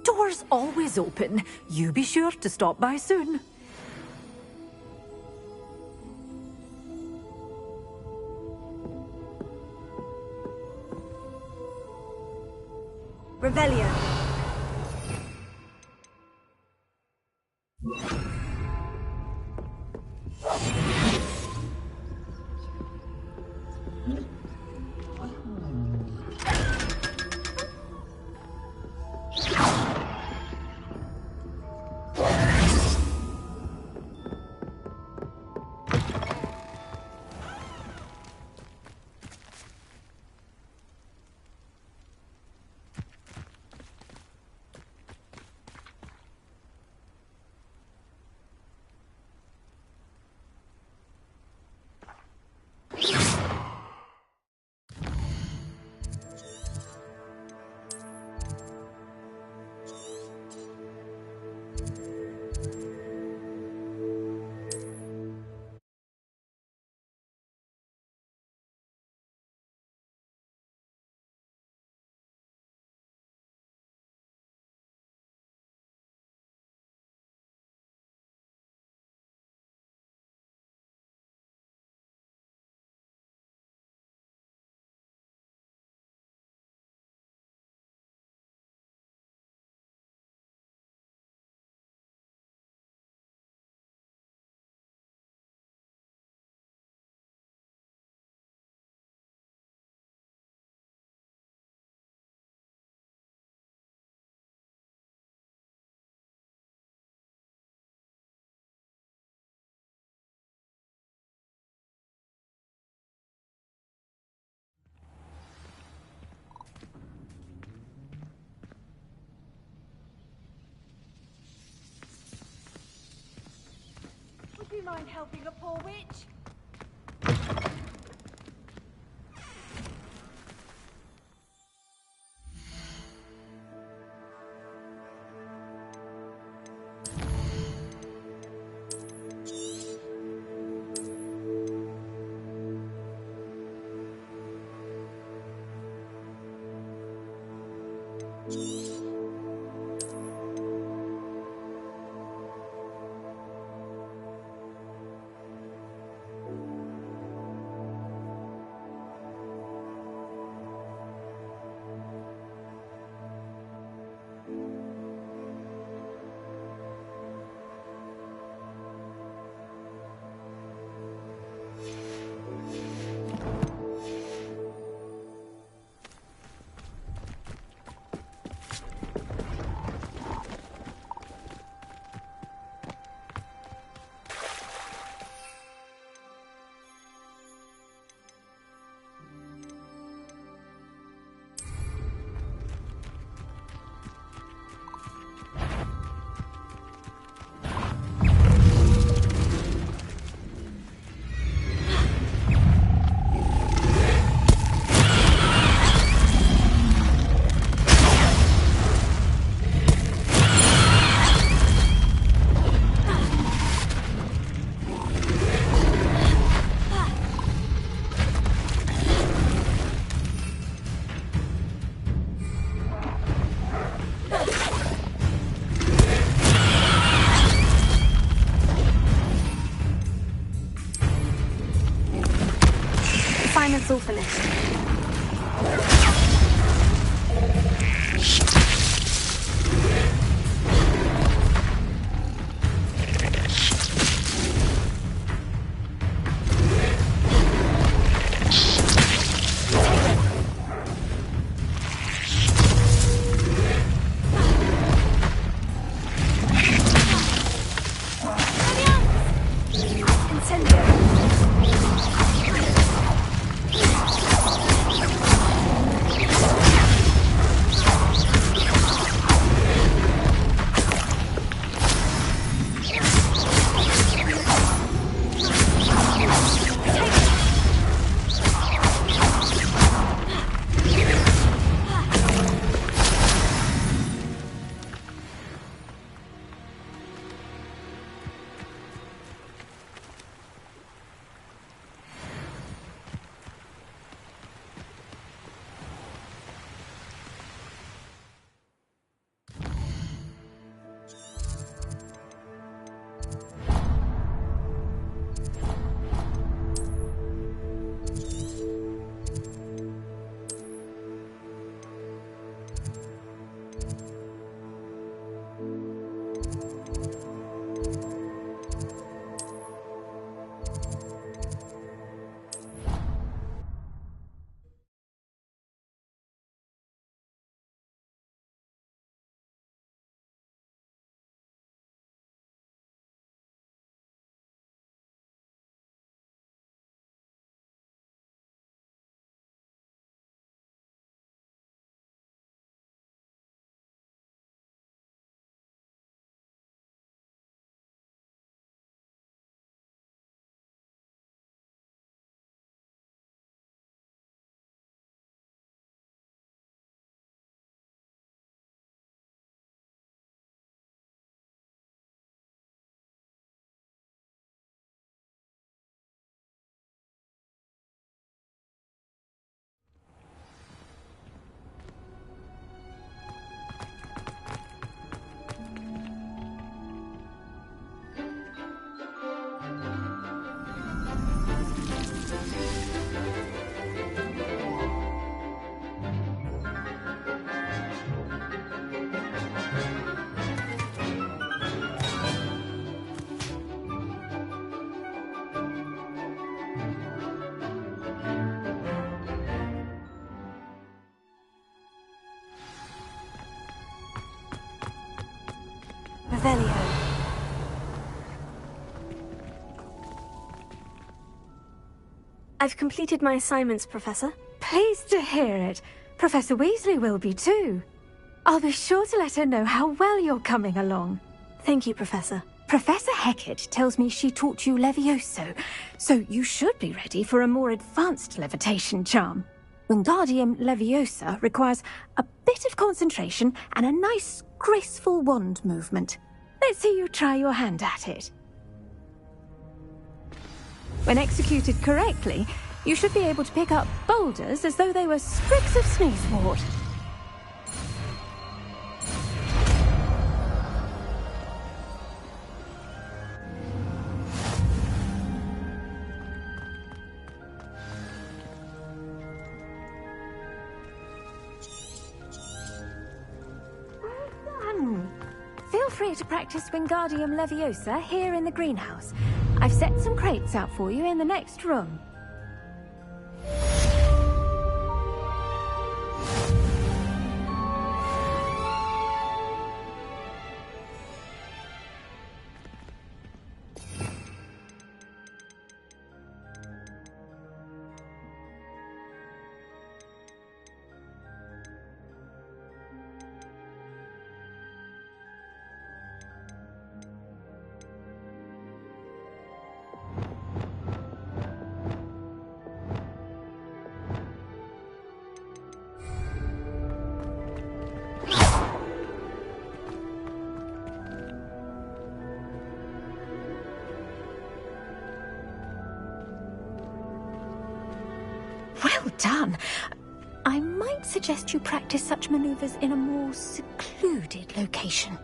Doors always open. You be sure to stop by soon. Revelia. mind helping a poor witch? It's all finished. Revelio. I've completed my assignments, Professor. Pleased to hear it. Professor Weasley will be too. I'll be sure to let her know how well you're coming along. Thank you, Professor. Professor Hecat tells me she taught you Levioso, so you should be ready for a more advanced levitation charm. Wingardium Leviosa requires a bit of concentration and a nice, graceful wand movement. Let's see you try your hand at it. When executed correctly, you should be able to pick up boulders as though they were sprigs of sneezewort. Feel free to practice Wingardium Leviosa here in the greenhouse. I've set some crates out for you in the next room. Well done. I might suggest you practice such maneuvers in a more secluded location.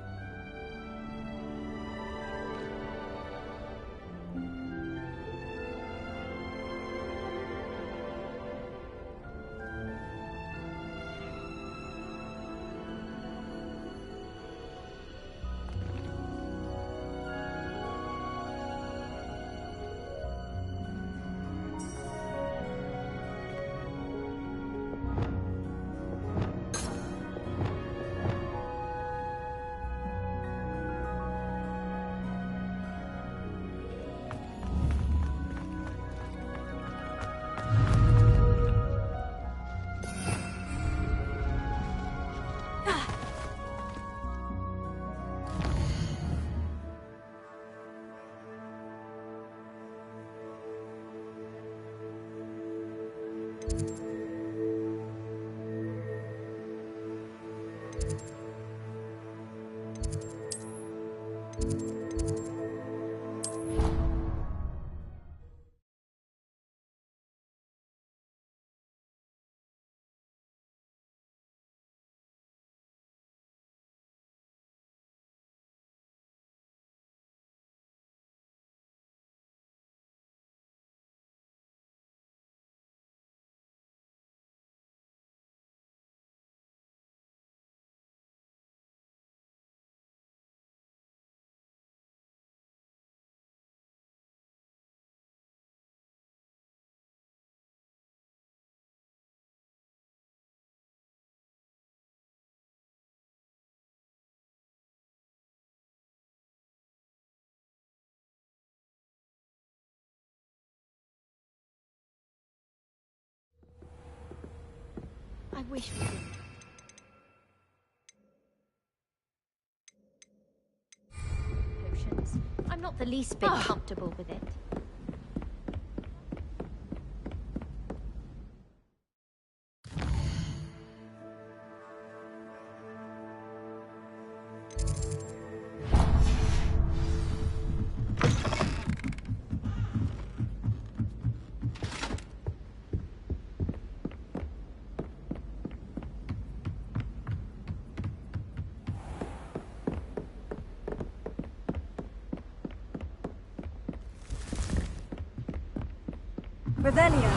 I wish we didn't. Potions. I'm not the least bit comfortable with it. Revelio.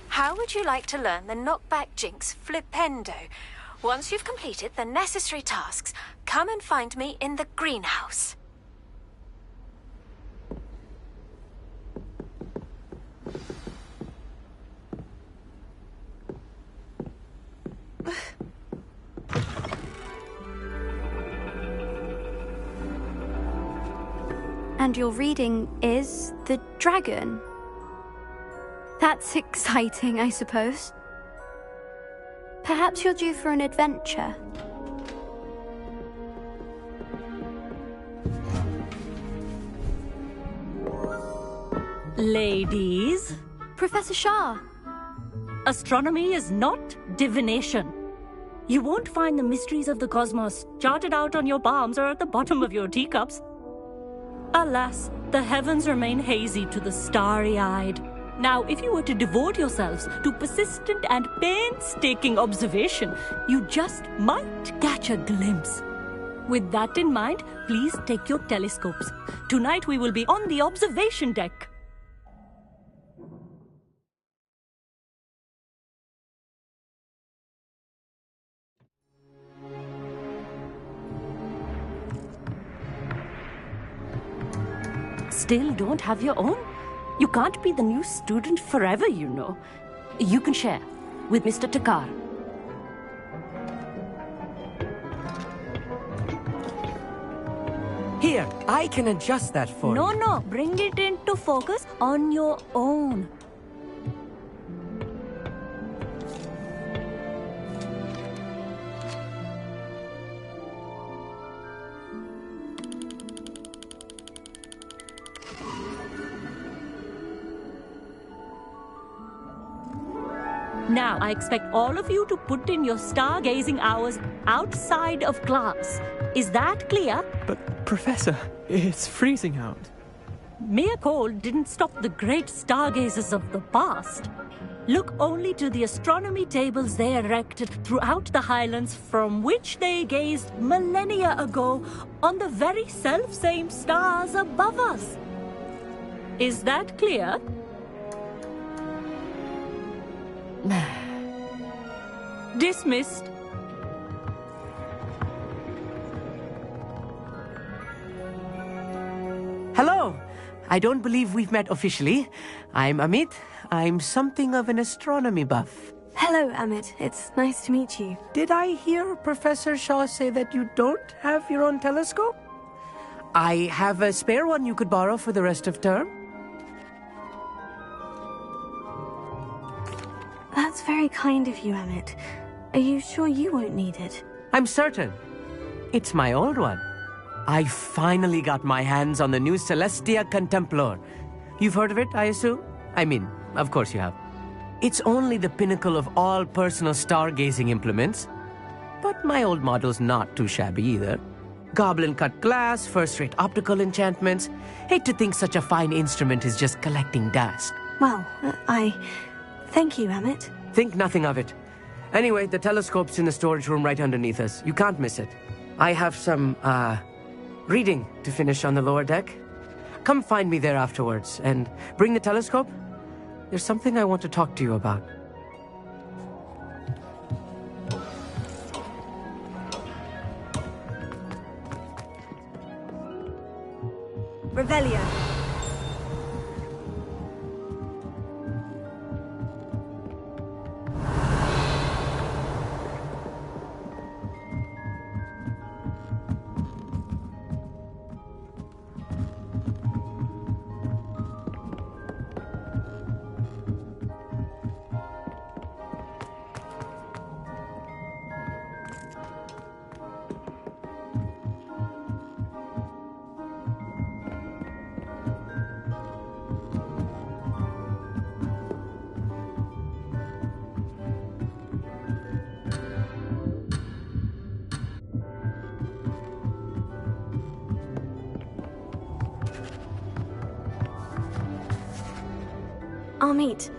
How would you like to learn the knockback jinx Flipendo? Once you've completed the necessary tasks, come and find me in the greenhouse. And your reading is the dragon. That's exciting, I suppose. Perhaps you're due for an adventure. Ladies. Professor Shah. Astronomy is not divination. You won't find the mysteries of the cosmos charted out on your palms or at the bottom of your teacups. Alas, the heavens remain hazy to the starry-eyed. Now, if you were to devote yourselves to persistent and painstaking observation, you just might catch a glimpse. With that in mind, please take your telescopes. Tonight we will be on the observation deck. Still don't have your own? You can't be the new student forever, you know. You can share with Mr. Takkar. Here, I can adjust that for you. No, bring it into focus on your own. Now, I expect all of you to put in your stargazing hours outside of class. Is that clear? But, Professor, it's freezing out. Mere cold didn't stop the great stargazers of the past. Look only to the astronomy tables they erected throughout the highlands from which they gazed millennia ago on the very self-same stars above us. Is that clear? Dismissed. Hello. I don't believe we've met officially. I'm Amit. I'm something of an astronomy buff. Hello, Amit. It's nice to meet you. Did I hear Professor Shaw say that you don't have your own telescope? I have a spare one you could borrow for the rest of term. That's very kind of you, Amit. Are you sure you won't need it? I'm certain. It's my old one. I finally got my hands on the new Celestia Contemplar. You've heard of it, I assume? I mean, of course you have. It's only the pinnacle of all personal stargazing implements. But my old model's not too shabby either. Goblin-cut glass, first-rate optical enchantments. Hate to think such a fine instrument is just collecting dust. Well, Thank you, Amit. Think nothing of it. Anyway, the telescope's in the storage room right underneath us. You can't miss it. I have some, reading to finish on the lower deck. Come find me there afterwards, and bring the telescope. There's something I want to talk to you about. Revelio. Amit,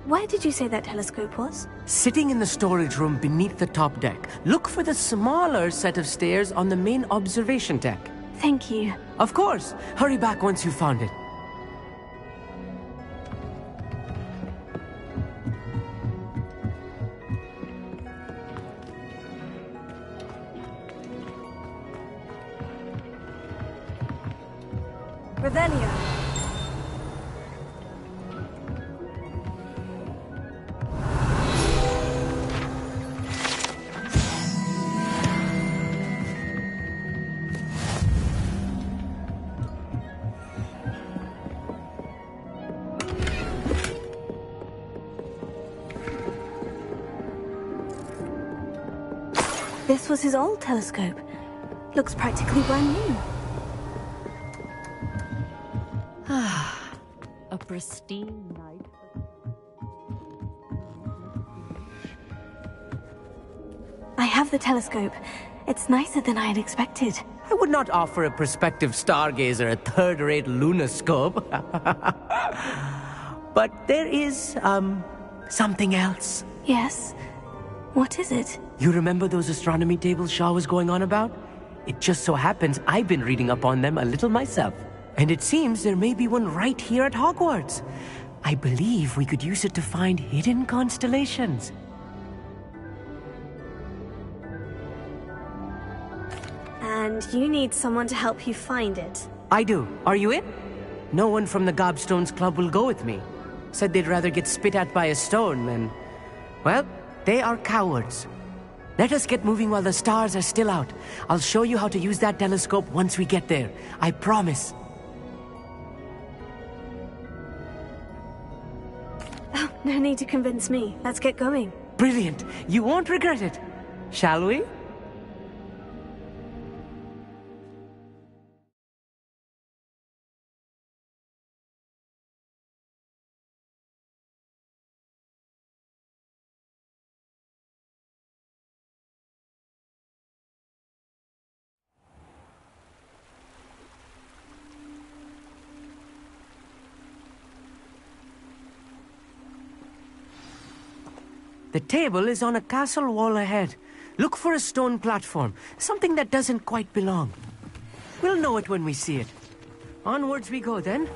where did you say that telescope was? Sitting in the storage room beneath the top deck. Look for the smaller set of stairs on the main observation deck. Thank you. Of course. Hurry back once you've found it. Revelio. this was his old telescope. Looks practically brand new. A pristine night. I have the telescope. It's nicer than I had expected. I would not offer a prospective stargazer a third-rate lunoscope. But there is, something else. Yes? What is it? You remember those astronomy tables Shaw was going on about? It just so happens I've been reading up on them a little myself. And it seems there may be one right here at Hogwarts. I believe we could use it to find hidden constellations. And you need someone to help you find it. I do. Are you in? No one from the Gobstones Club will go with me. Said they'd rather get spit at by a stone than... Well, they are cowards. Let us get moving while the stars are still out. I'll show you how to use that telescope once we get there. I promise. Oh, no need to convince me. Let's get going. Brilliant. You won't regret it. Shall we? The table is on a castle wall ahead. Look for a stone platform, something that doesn't quite belong. We'll know it when we see it. Onwards we go, then.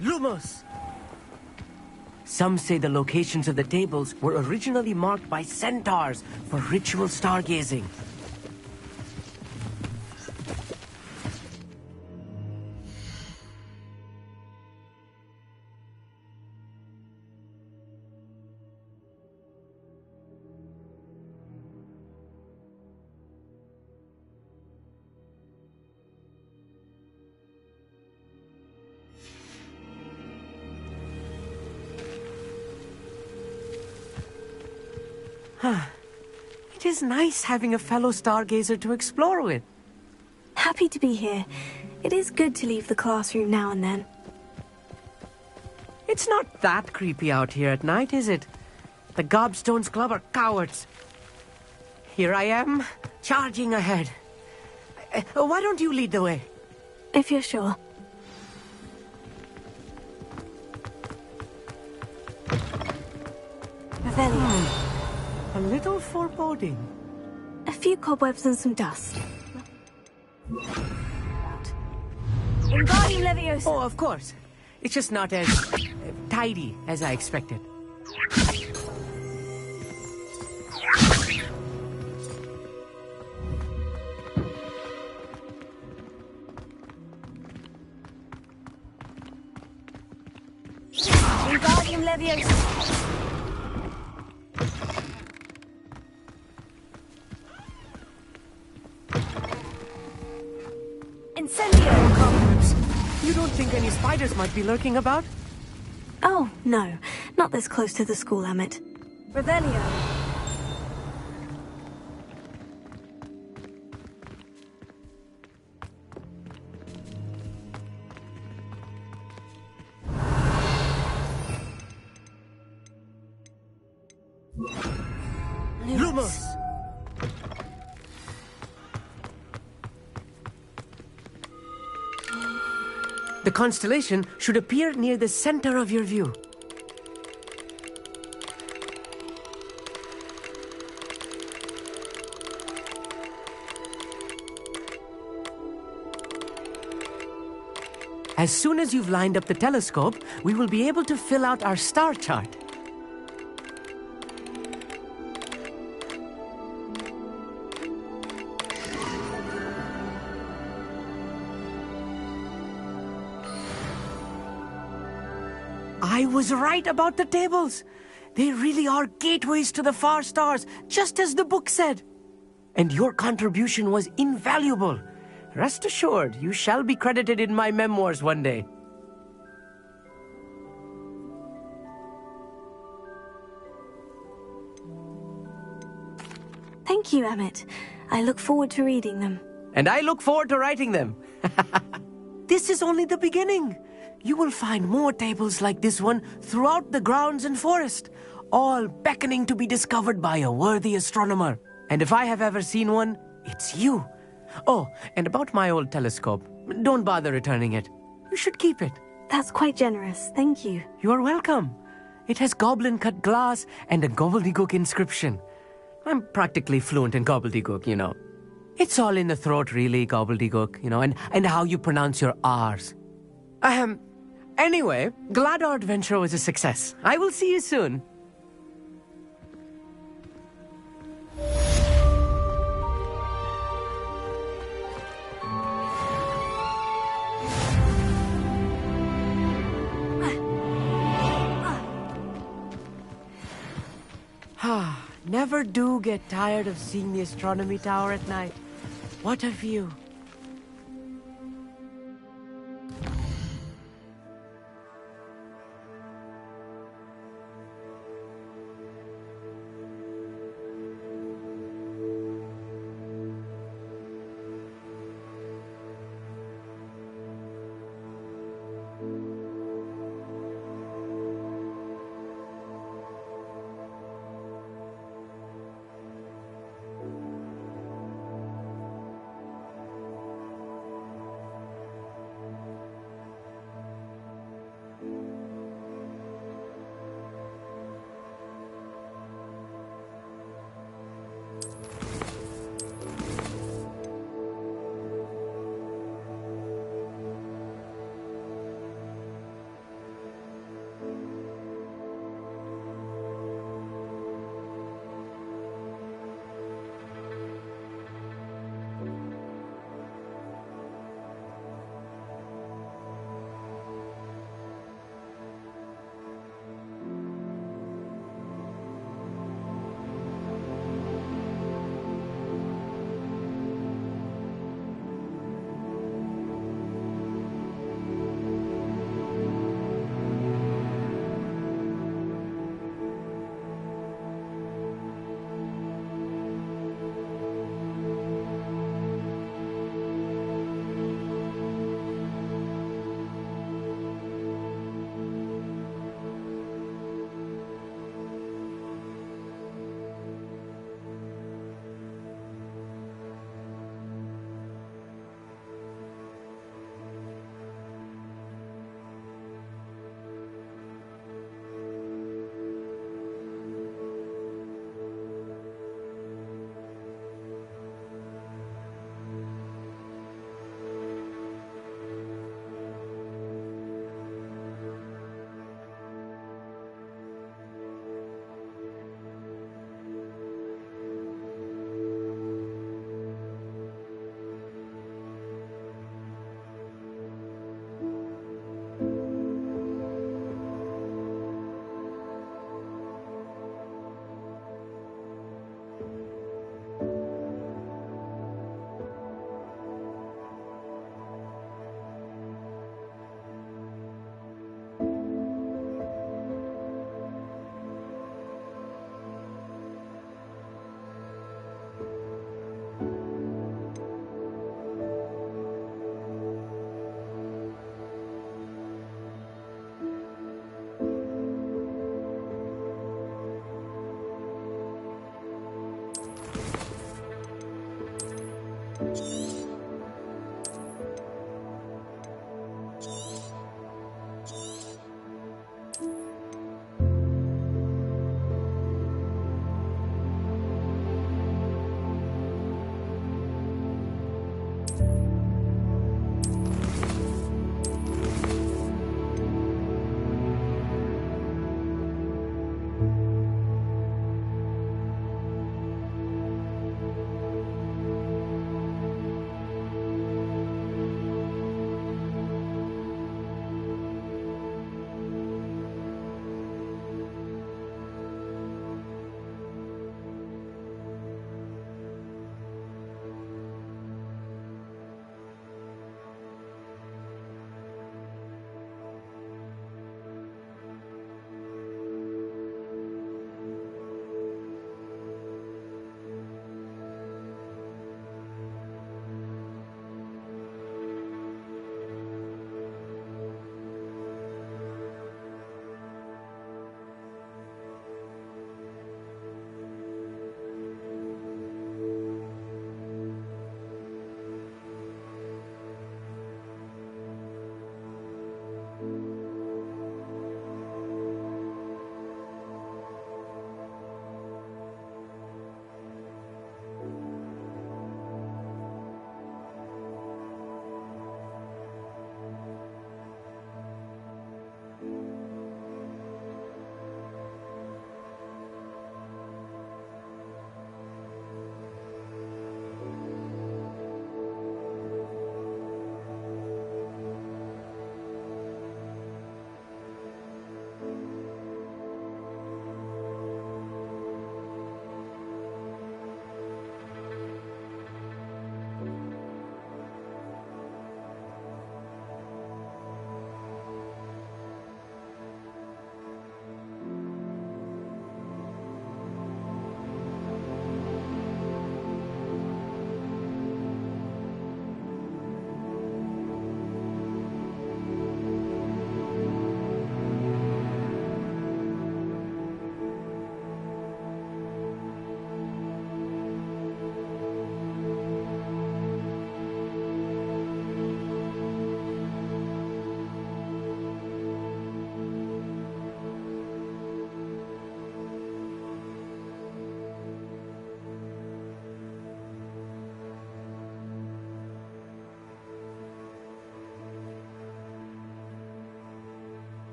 Lumos! Some say the locations of the tables were originally marked by centaurs for ritual stargazing. It is nice having a fellow stargazer to explore with. Happy to be here. It is good to leave the classroom now and then. It's not that creepy out here at night, is it? The Gobstones Club are cowards. Here I am, charging ahead. Why don't you lead the way? If you're sure. Revelio. A little foreboding. A few cobwebs and some dust. Wingardium Leviosa. Oh, of course. It's just not as tidy as I expected. Wingardium Leviosa. You don't think any spiders might be lurking about? Oh, no. Not this close to the school, Amit. Revelio. Lumos! The constellation should appear near the center of your view. As soon as you've lined up the telescope, we will be able to fill out our star chart. I was right about the tables. They really are gateways to the far stars, just as the book said. And your contribution was invaluable. Rest assured, you shall be credited in my memoirs one day. Thank you, Amit. I look forward to reading them. And I look forward to writing them. This is only the beginning. You will find more tables like this one throughout the grounds and forest, all beckoning to be discovered by a worthy astronomer. And if I have ever seen one, it's you. Oh, and about my old telescope, don't bother returning it. You should keep it. That's quite generous, thank you. You are welcome. It has goblin-cut glass and a gobbledygook inscription. I'm practically fluent in gobbledygook, you know. It's all in the throat, really, gobbledygook, you know, and how you pronounce your R's. Anyway, glad our adventure was a success. I will see you soon. Never do get tired of seeing the astronomy tower at night. What a view.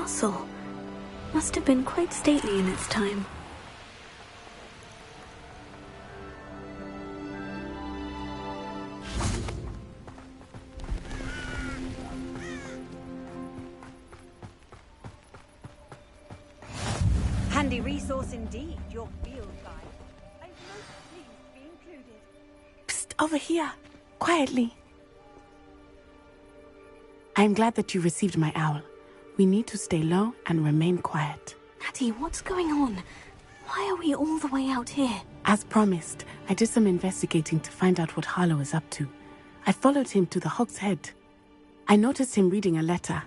castle. Must have been quite stately in its time. Handy resource indeed, your field guide. I'm most pleased to be included. Psst, over here. Quietly. I'm glad that you received my owl. We need to stay low and remain quiet. Natty, what's going on? Why are we all the way out here? As promised, I did some investigating to find out what Harlow is up to. I followed him to the Hog's Head. I noticed him reading a letter.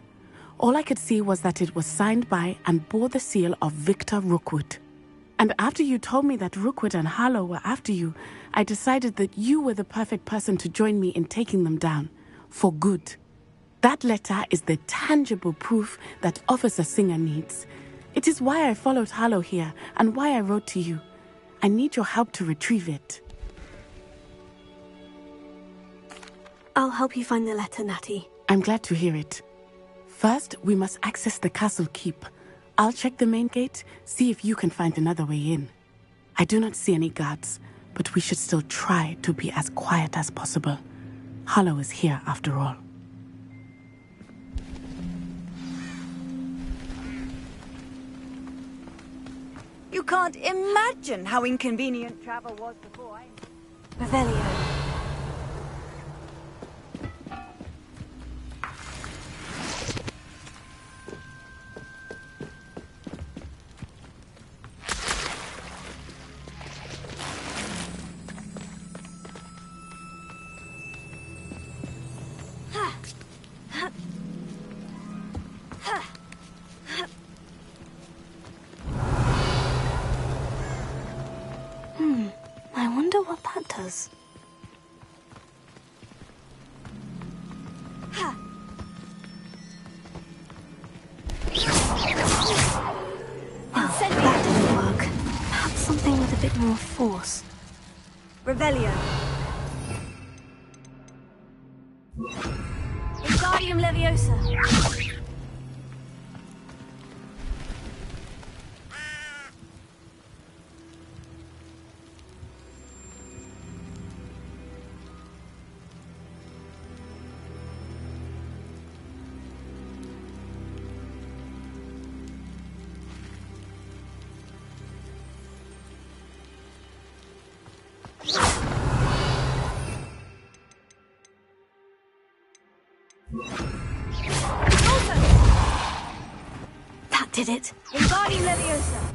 All I could see was that it was signed by and bore the seal of Victor Rukvud. And after you told me that Rukvud and Harlow were after you, I decided that you were the perfect person to join me in taking them down. For good. That letter is the tangible proof that Officer Singer needs. It is why I followed Harlow here and why I wrote to you. I need your help to retrieve it. I'll help you find the letter, Natty. I'm glad to hear it. First, we must access the castle keep. I'll check the main gate, see if you can find another way in. I do not see any guards, but we should still try to be as quiet as possible. Harlow is here after all. You can't imagine how inconvenient travel was before Revelio. I wonder what that does. Well, that didn't work. Perhaps something with a bit more force. Revelio. Wingardium Leviosa. That did it. Wingardium Leviosa.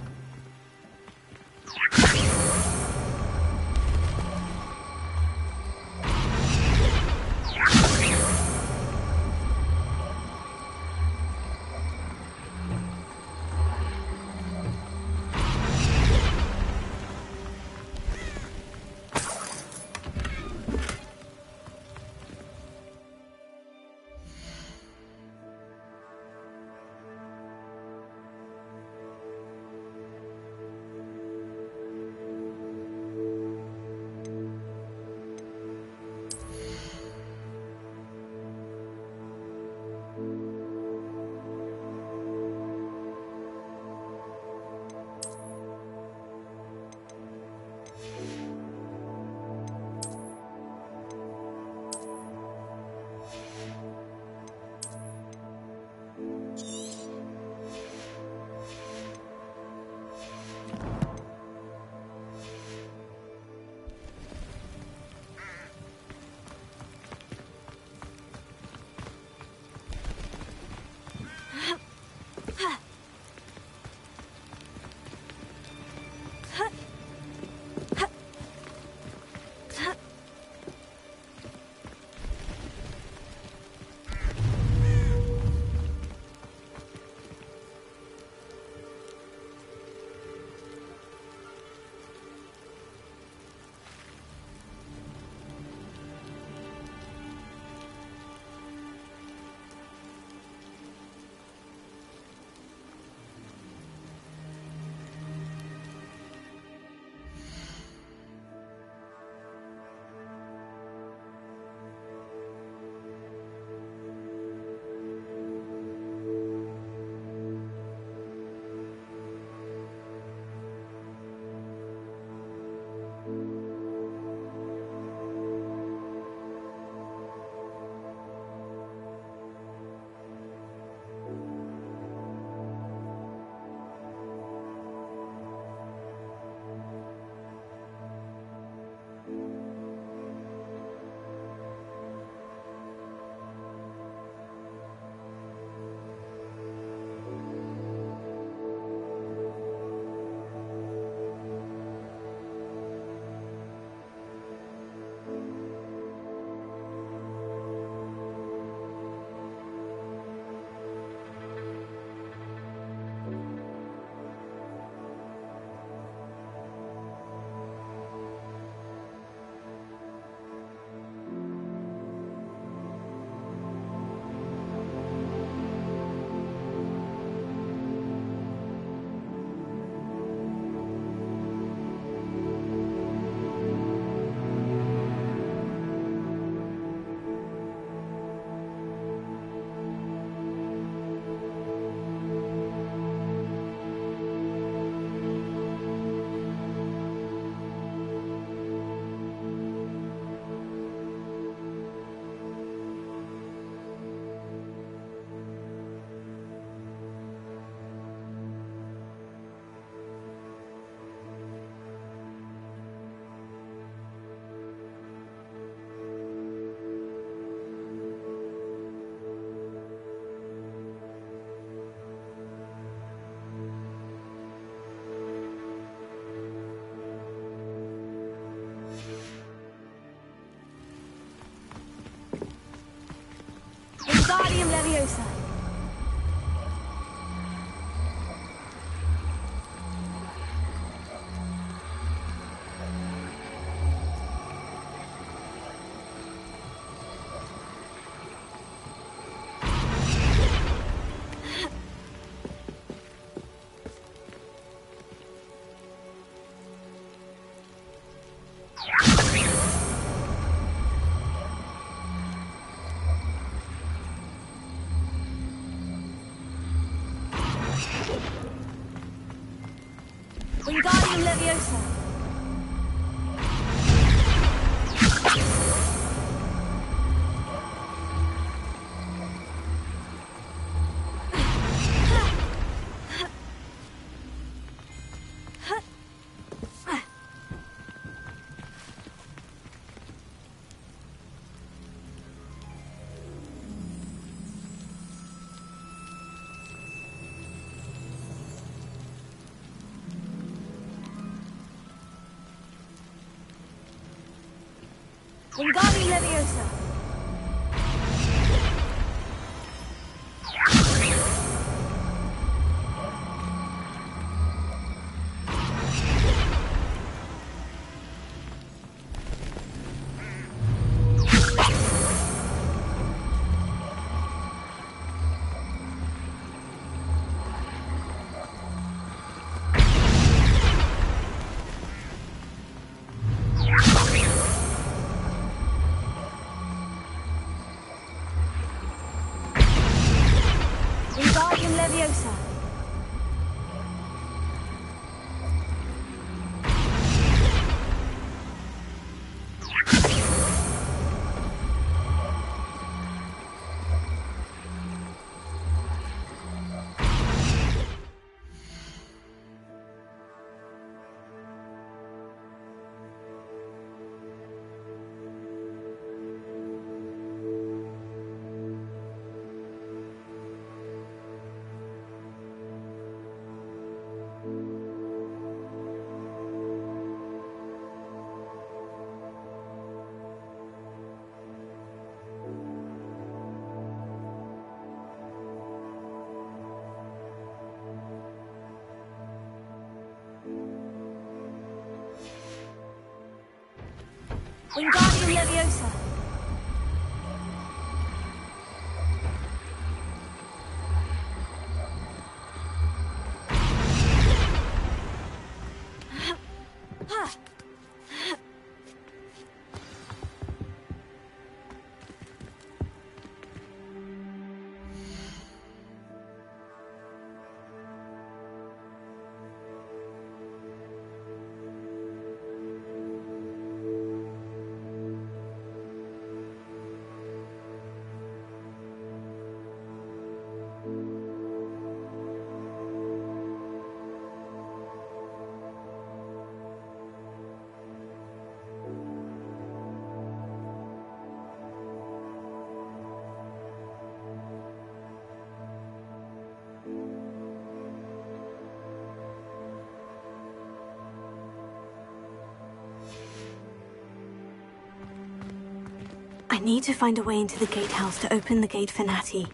Leviosa. Wingardium Leviosa. Wingardium Leviosa. Wingardium Leviosa. Wingardium Leviosa. I need to find a way into the gatehouse to open the gate for Natty.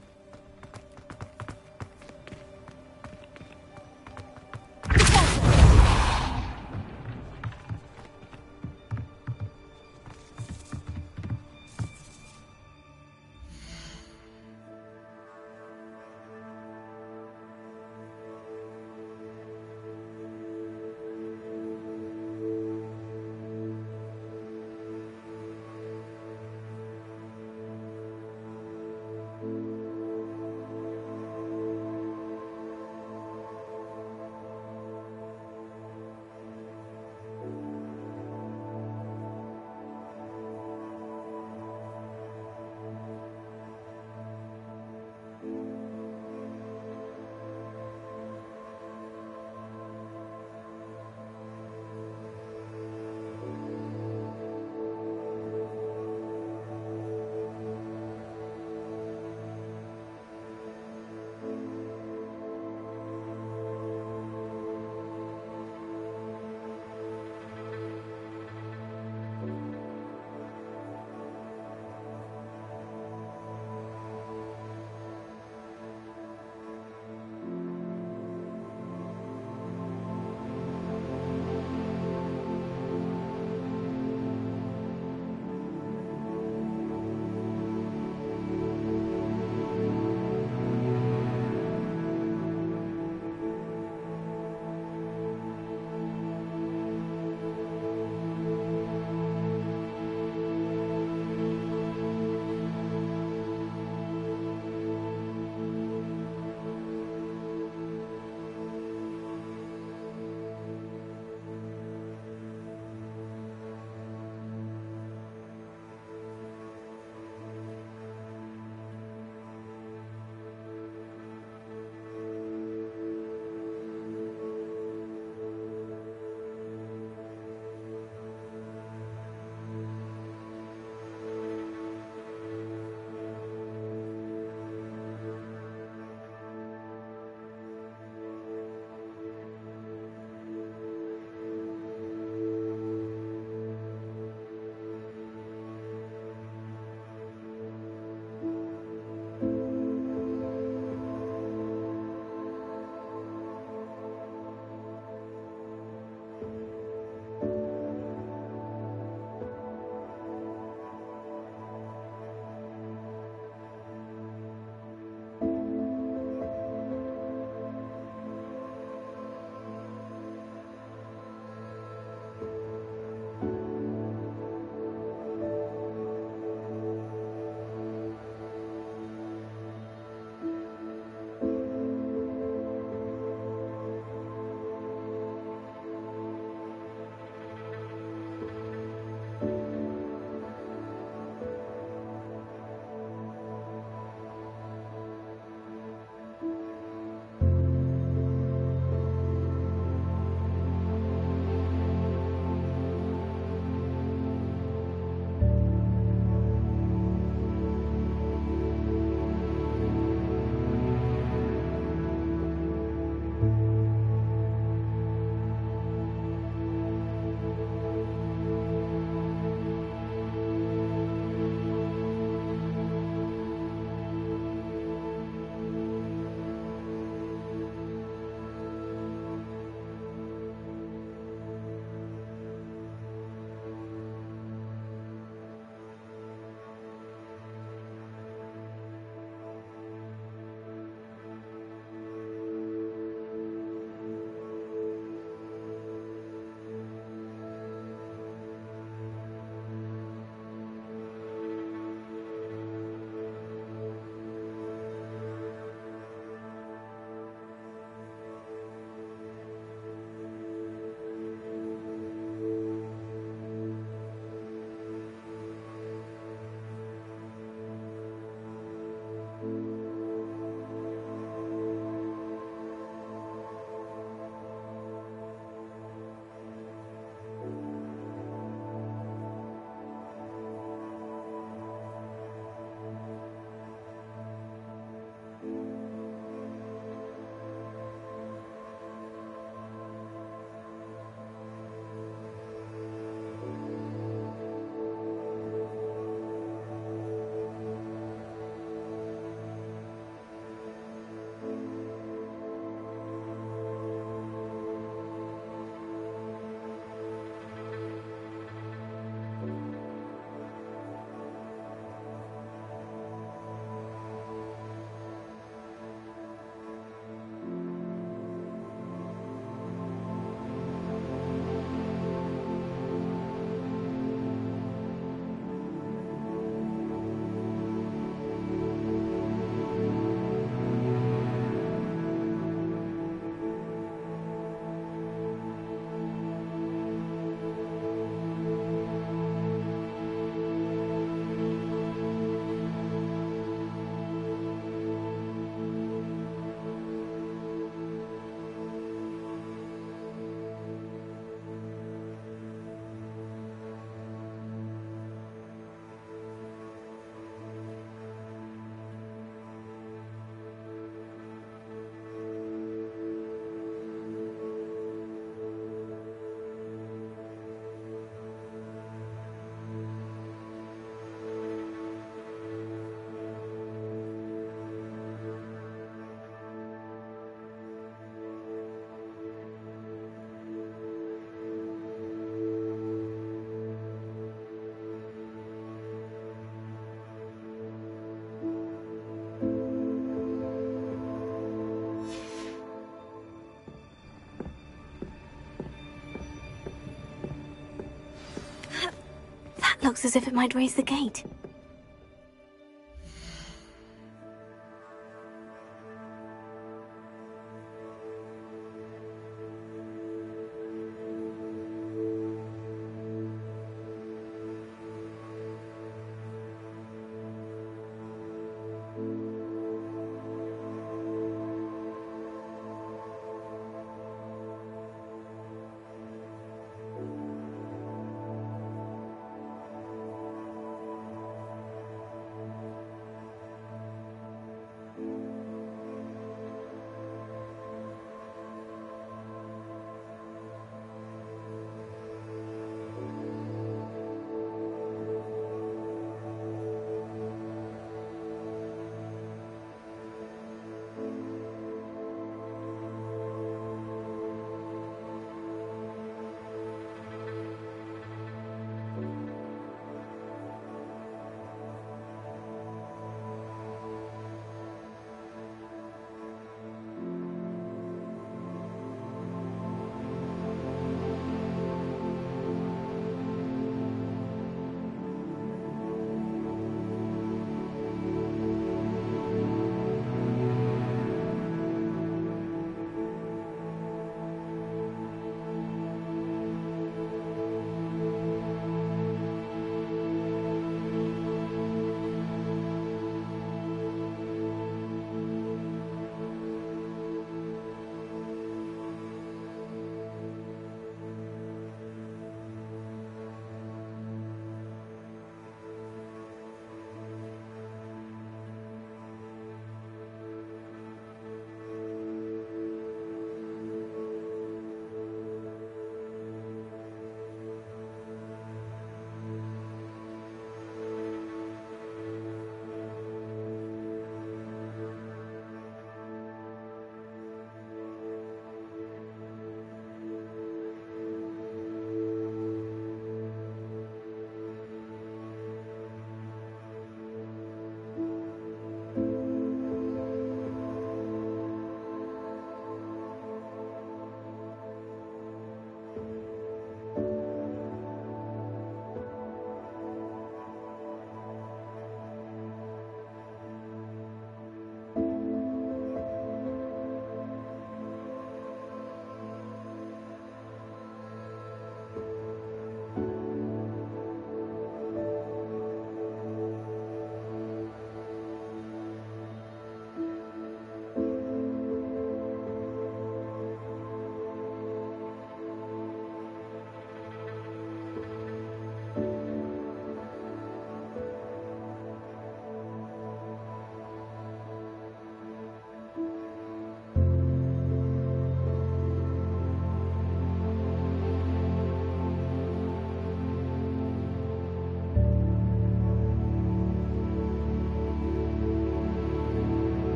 looks as if it might raise the gate.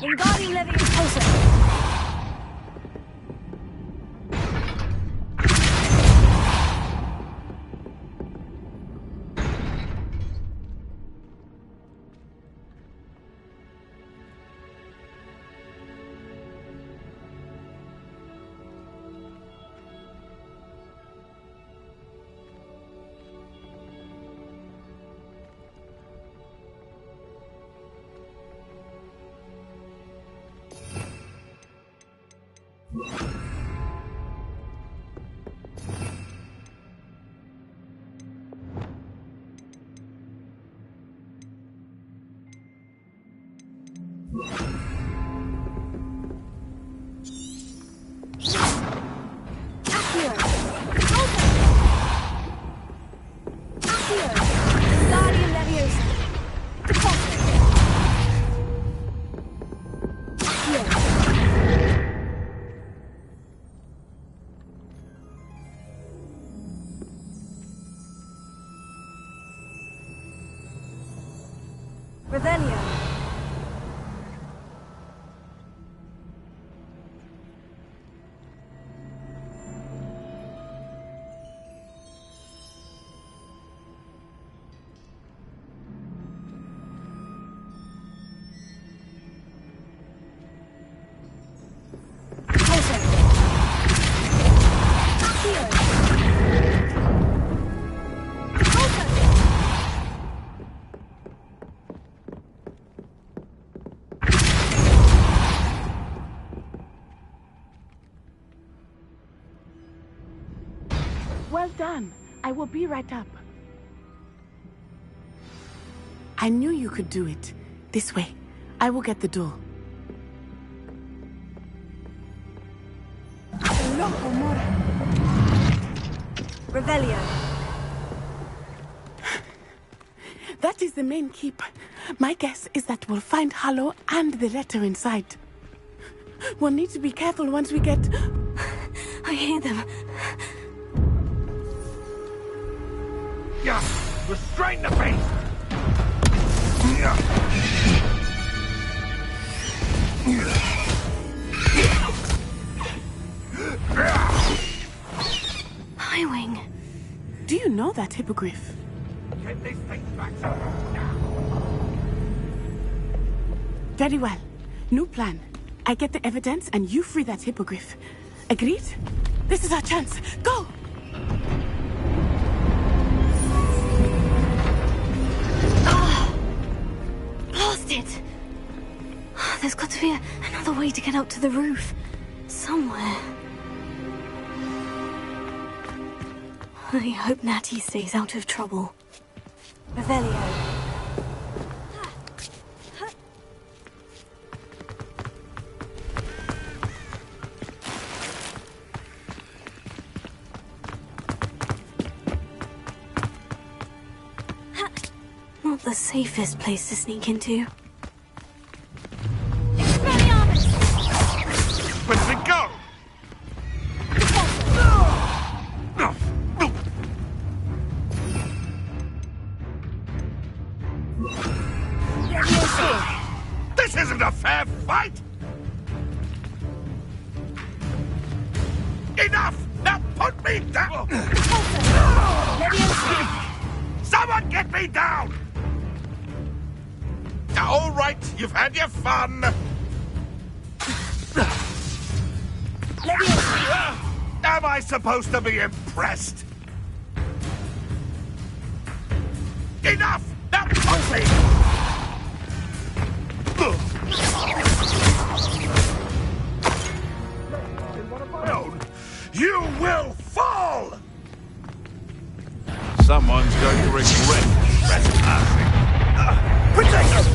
Wingardium Leviosa. Well done. I will be right up. I knew you could do it. This way. I will get the door. Revelio. That is the main keep. My guess is that we'll find Harlow and the letter inside. We'll need to be careful once we get... I hear them. Yeah, restrain the beast! Highwing. Do you know that hippogriff? Get these things back. Very well. New plan. I get the evidence and you free that hippogriff. Agreed? This is our chance. Go! Lost it! There's got to be another way to get up to the roof. Somewhere. I hope Natty stays out of trouble. Revelio. Not the safest place to sneak into. Where does it go? This isn't a fair fight! Enough! Now put me down! Someone get me down! All right, you've had your fun. Am I supposed to be impressed? Enough! Now put me! You will fall! Someone's going to regret trespassing. Protect us!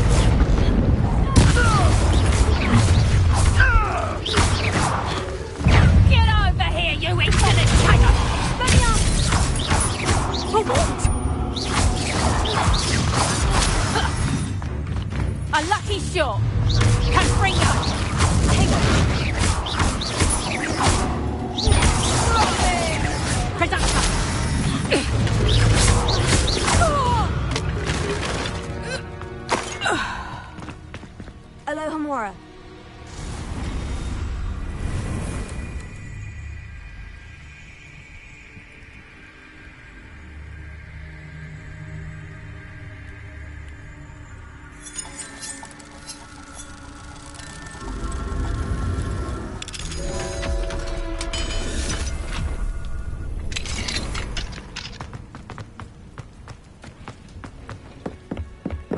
Get over here, you infinite tiger! For what?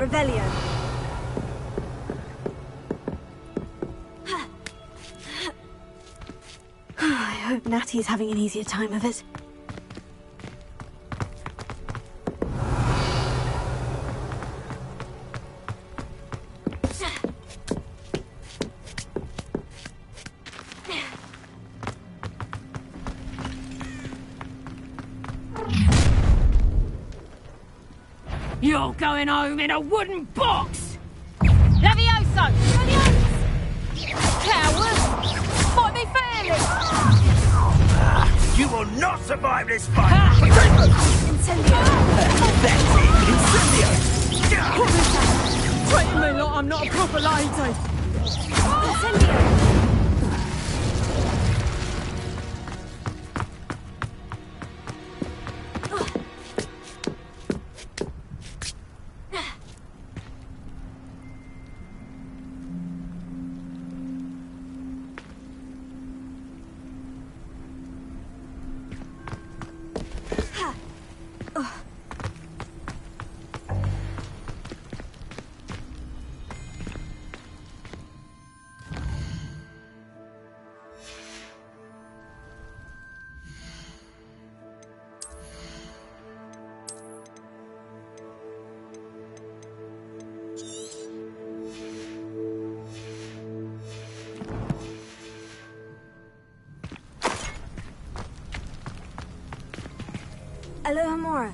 Revelio. I hope Natty's having an easier time of it. You're going home in a wooden box! Levioso! Coward! Fight me fairly! You will not survive this fight! Incendio! Incendio! Treating me like I'm not a proper lady! Incendio! Alohomora.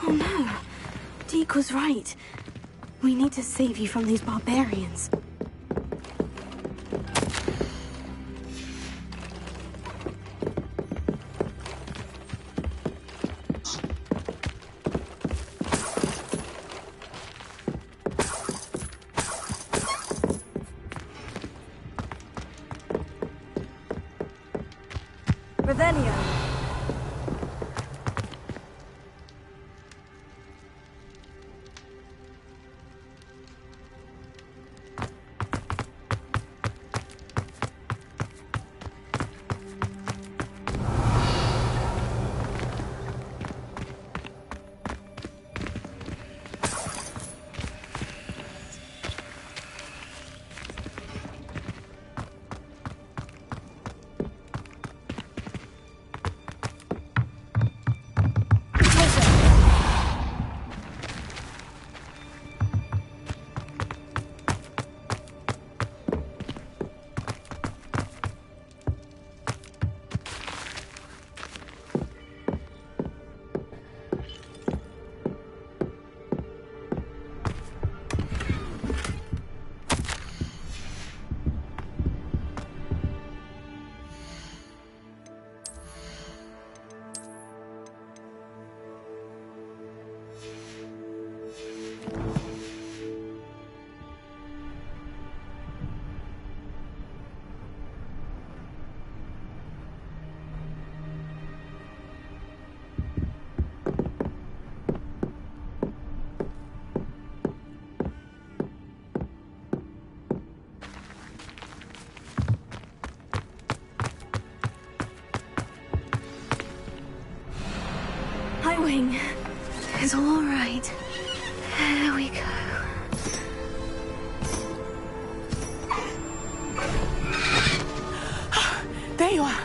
Oh no, Deke was right. We need to save you from these barbarians. Revelio. Wing. It's all right. There we go. There you are.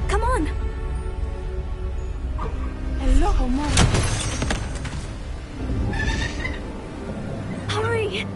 Come on. Hello, Mom. Hurry.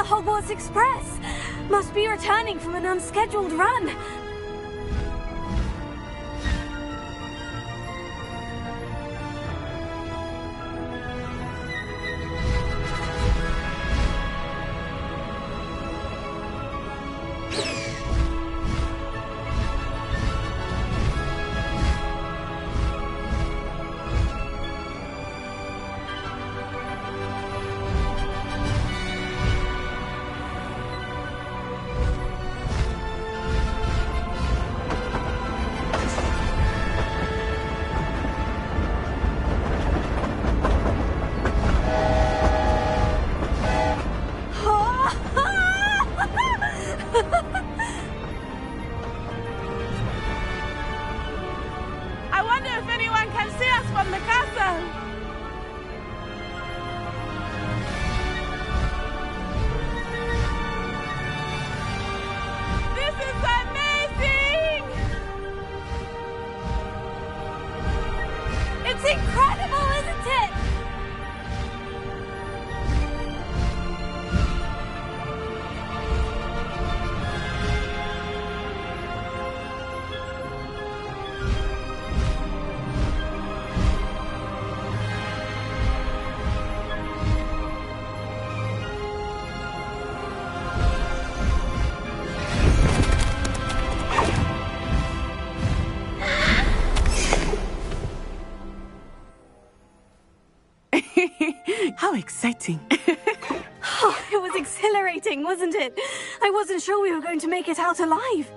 Hogwarts Express. Must be returning from an unscheduled run. How exciting. Oh, it was exhilarating, wasn't it? I wasn't sure we were going to make it out alive.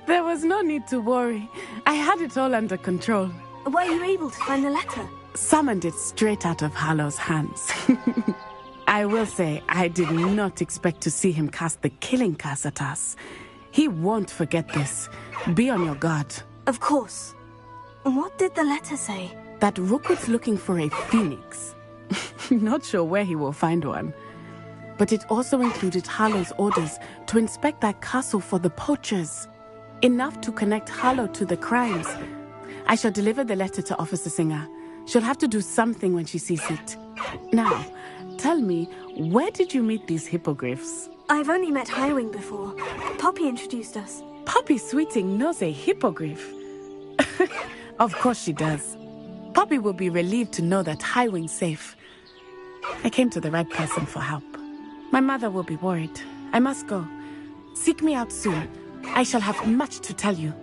There was no need to worry. I had it all under control. Were you able to find the letter? Summoned it straight out of Hallow's hands. I will say, I did not expect to see him cast the killing curse at us. He won't forget this. Be on your guard. Of course. What did the letter say? That Rukwood's looking for a phoenix. Not sure where he will find one. But it also included Hallow's orders to inspect that castle for the poachers. Enough to connect Hallow to the crimes. I shall deliver the letter to Officer Singer. She'll have to do something when she sees it. Now, tell me, where did you meet these hippogriffs? I've only met Highwing before. Poppy introduced us. Poppy Sweeting knows a hippogriff. Of course she does. Poppy will be relieved to know that Highwing's safe. I came to the right person for help. My mother will be worried. I must go. Seek me out soon. I shall have much to tell you.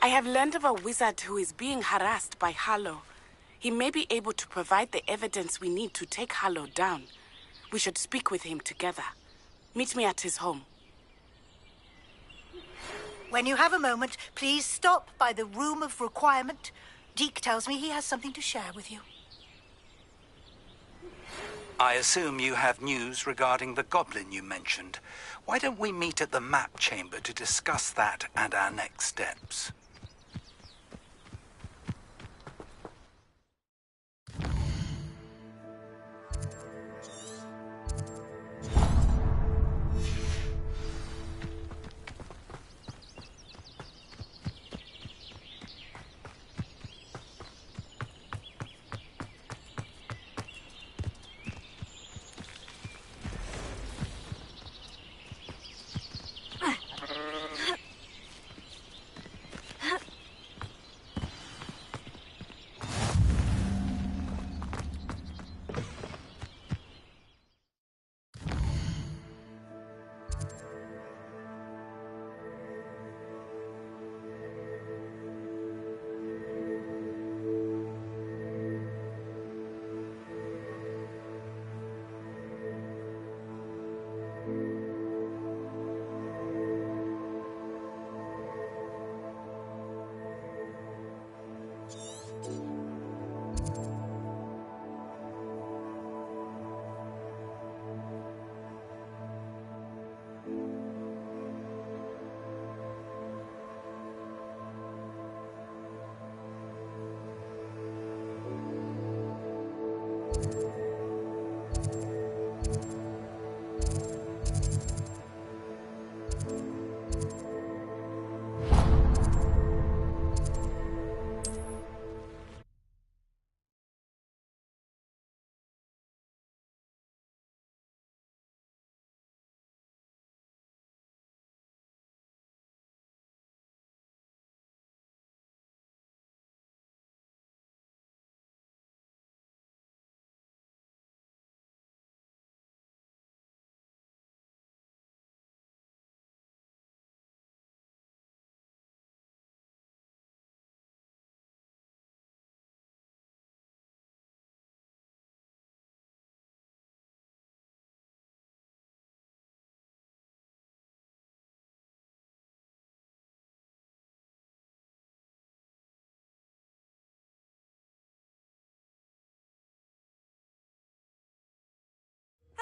I have learned of a wizard who is being harassed by Hallow. He may be able to provide the evidence we need to take Hallow down. We should speak with him together. Meet me at his home. When you have a moment, please stop by the Room of Requirement. Deke tells me he has something to share with you. I assume you have news regarding the goblin you mentioned. Why don't we meet at the map chamber to discuss that and our next steps?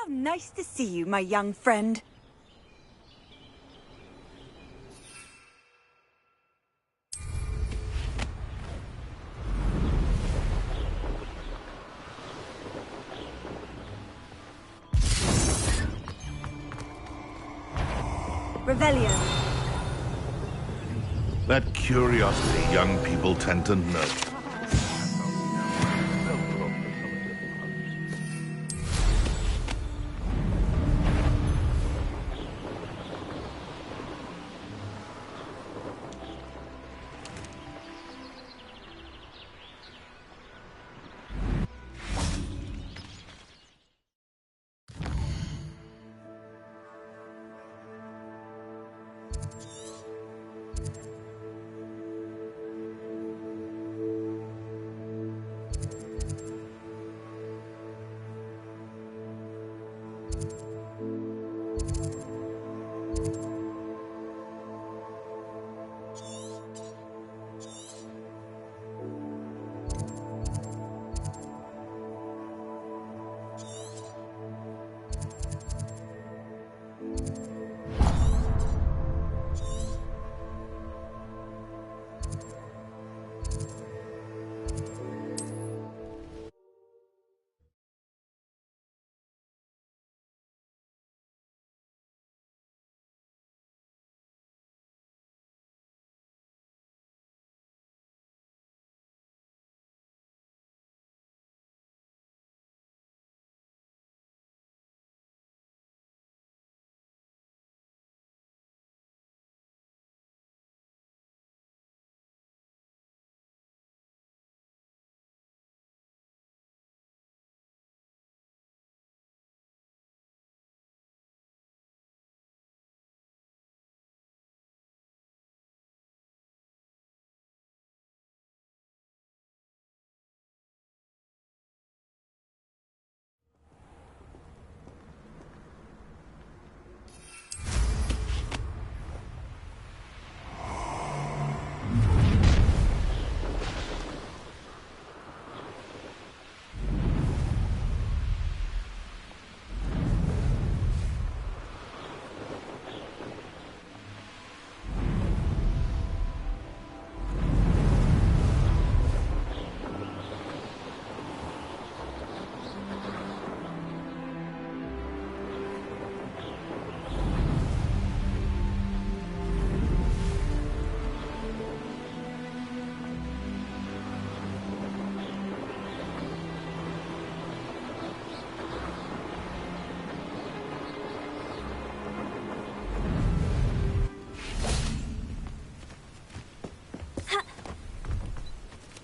How nice to see you, my young friend. Revelio. That curiosity young people tend to nurture.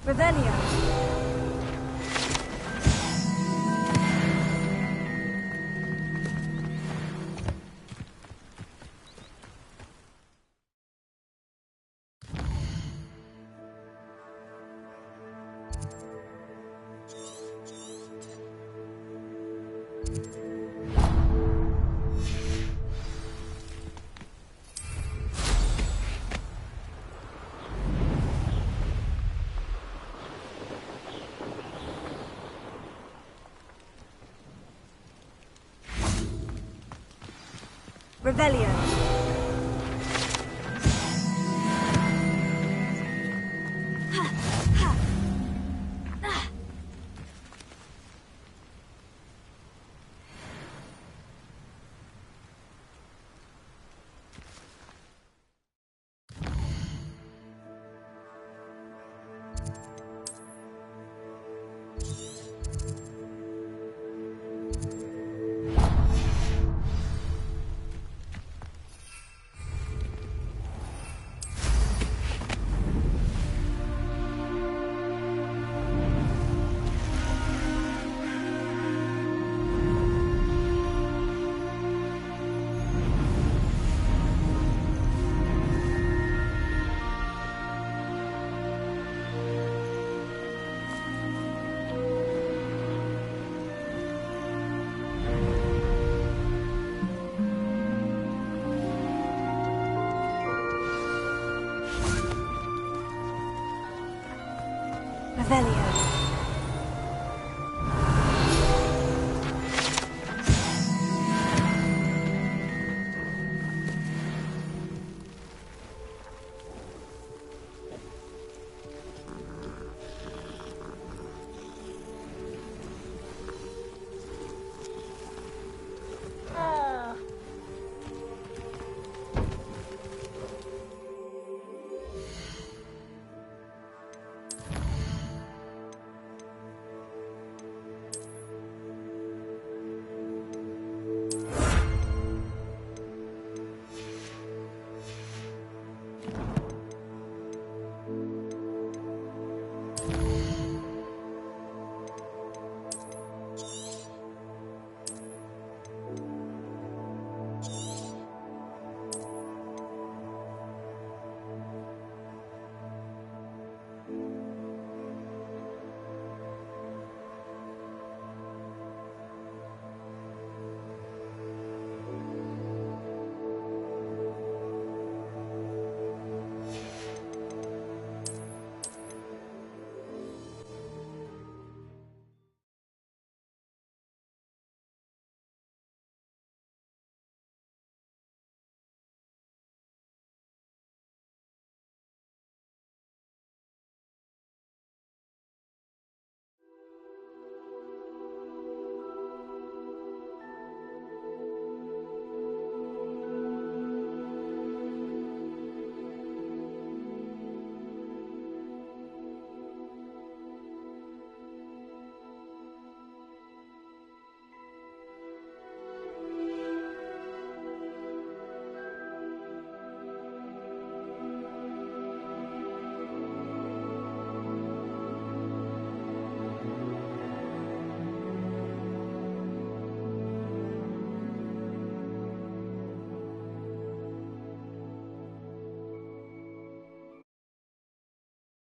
Revelio. Revelio. Revelio.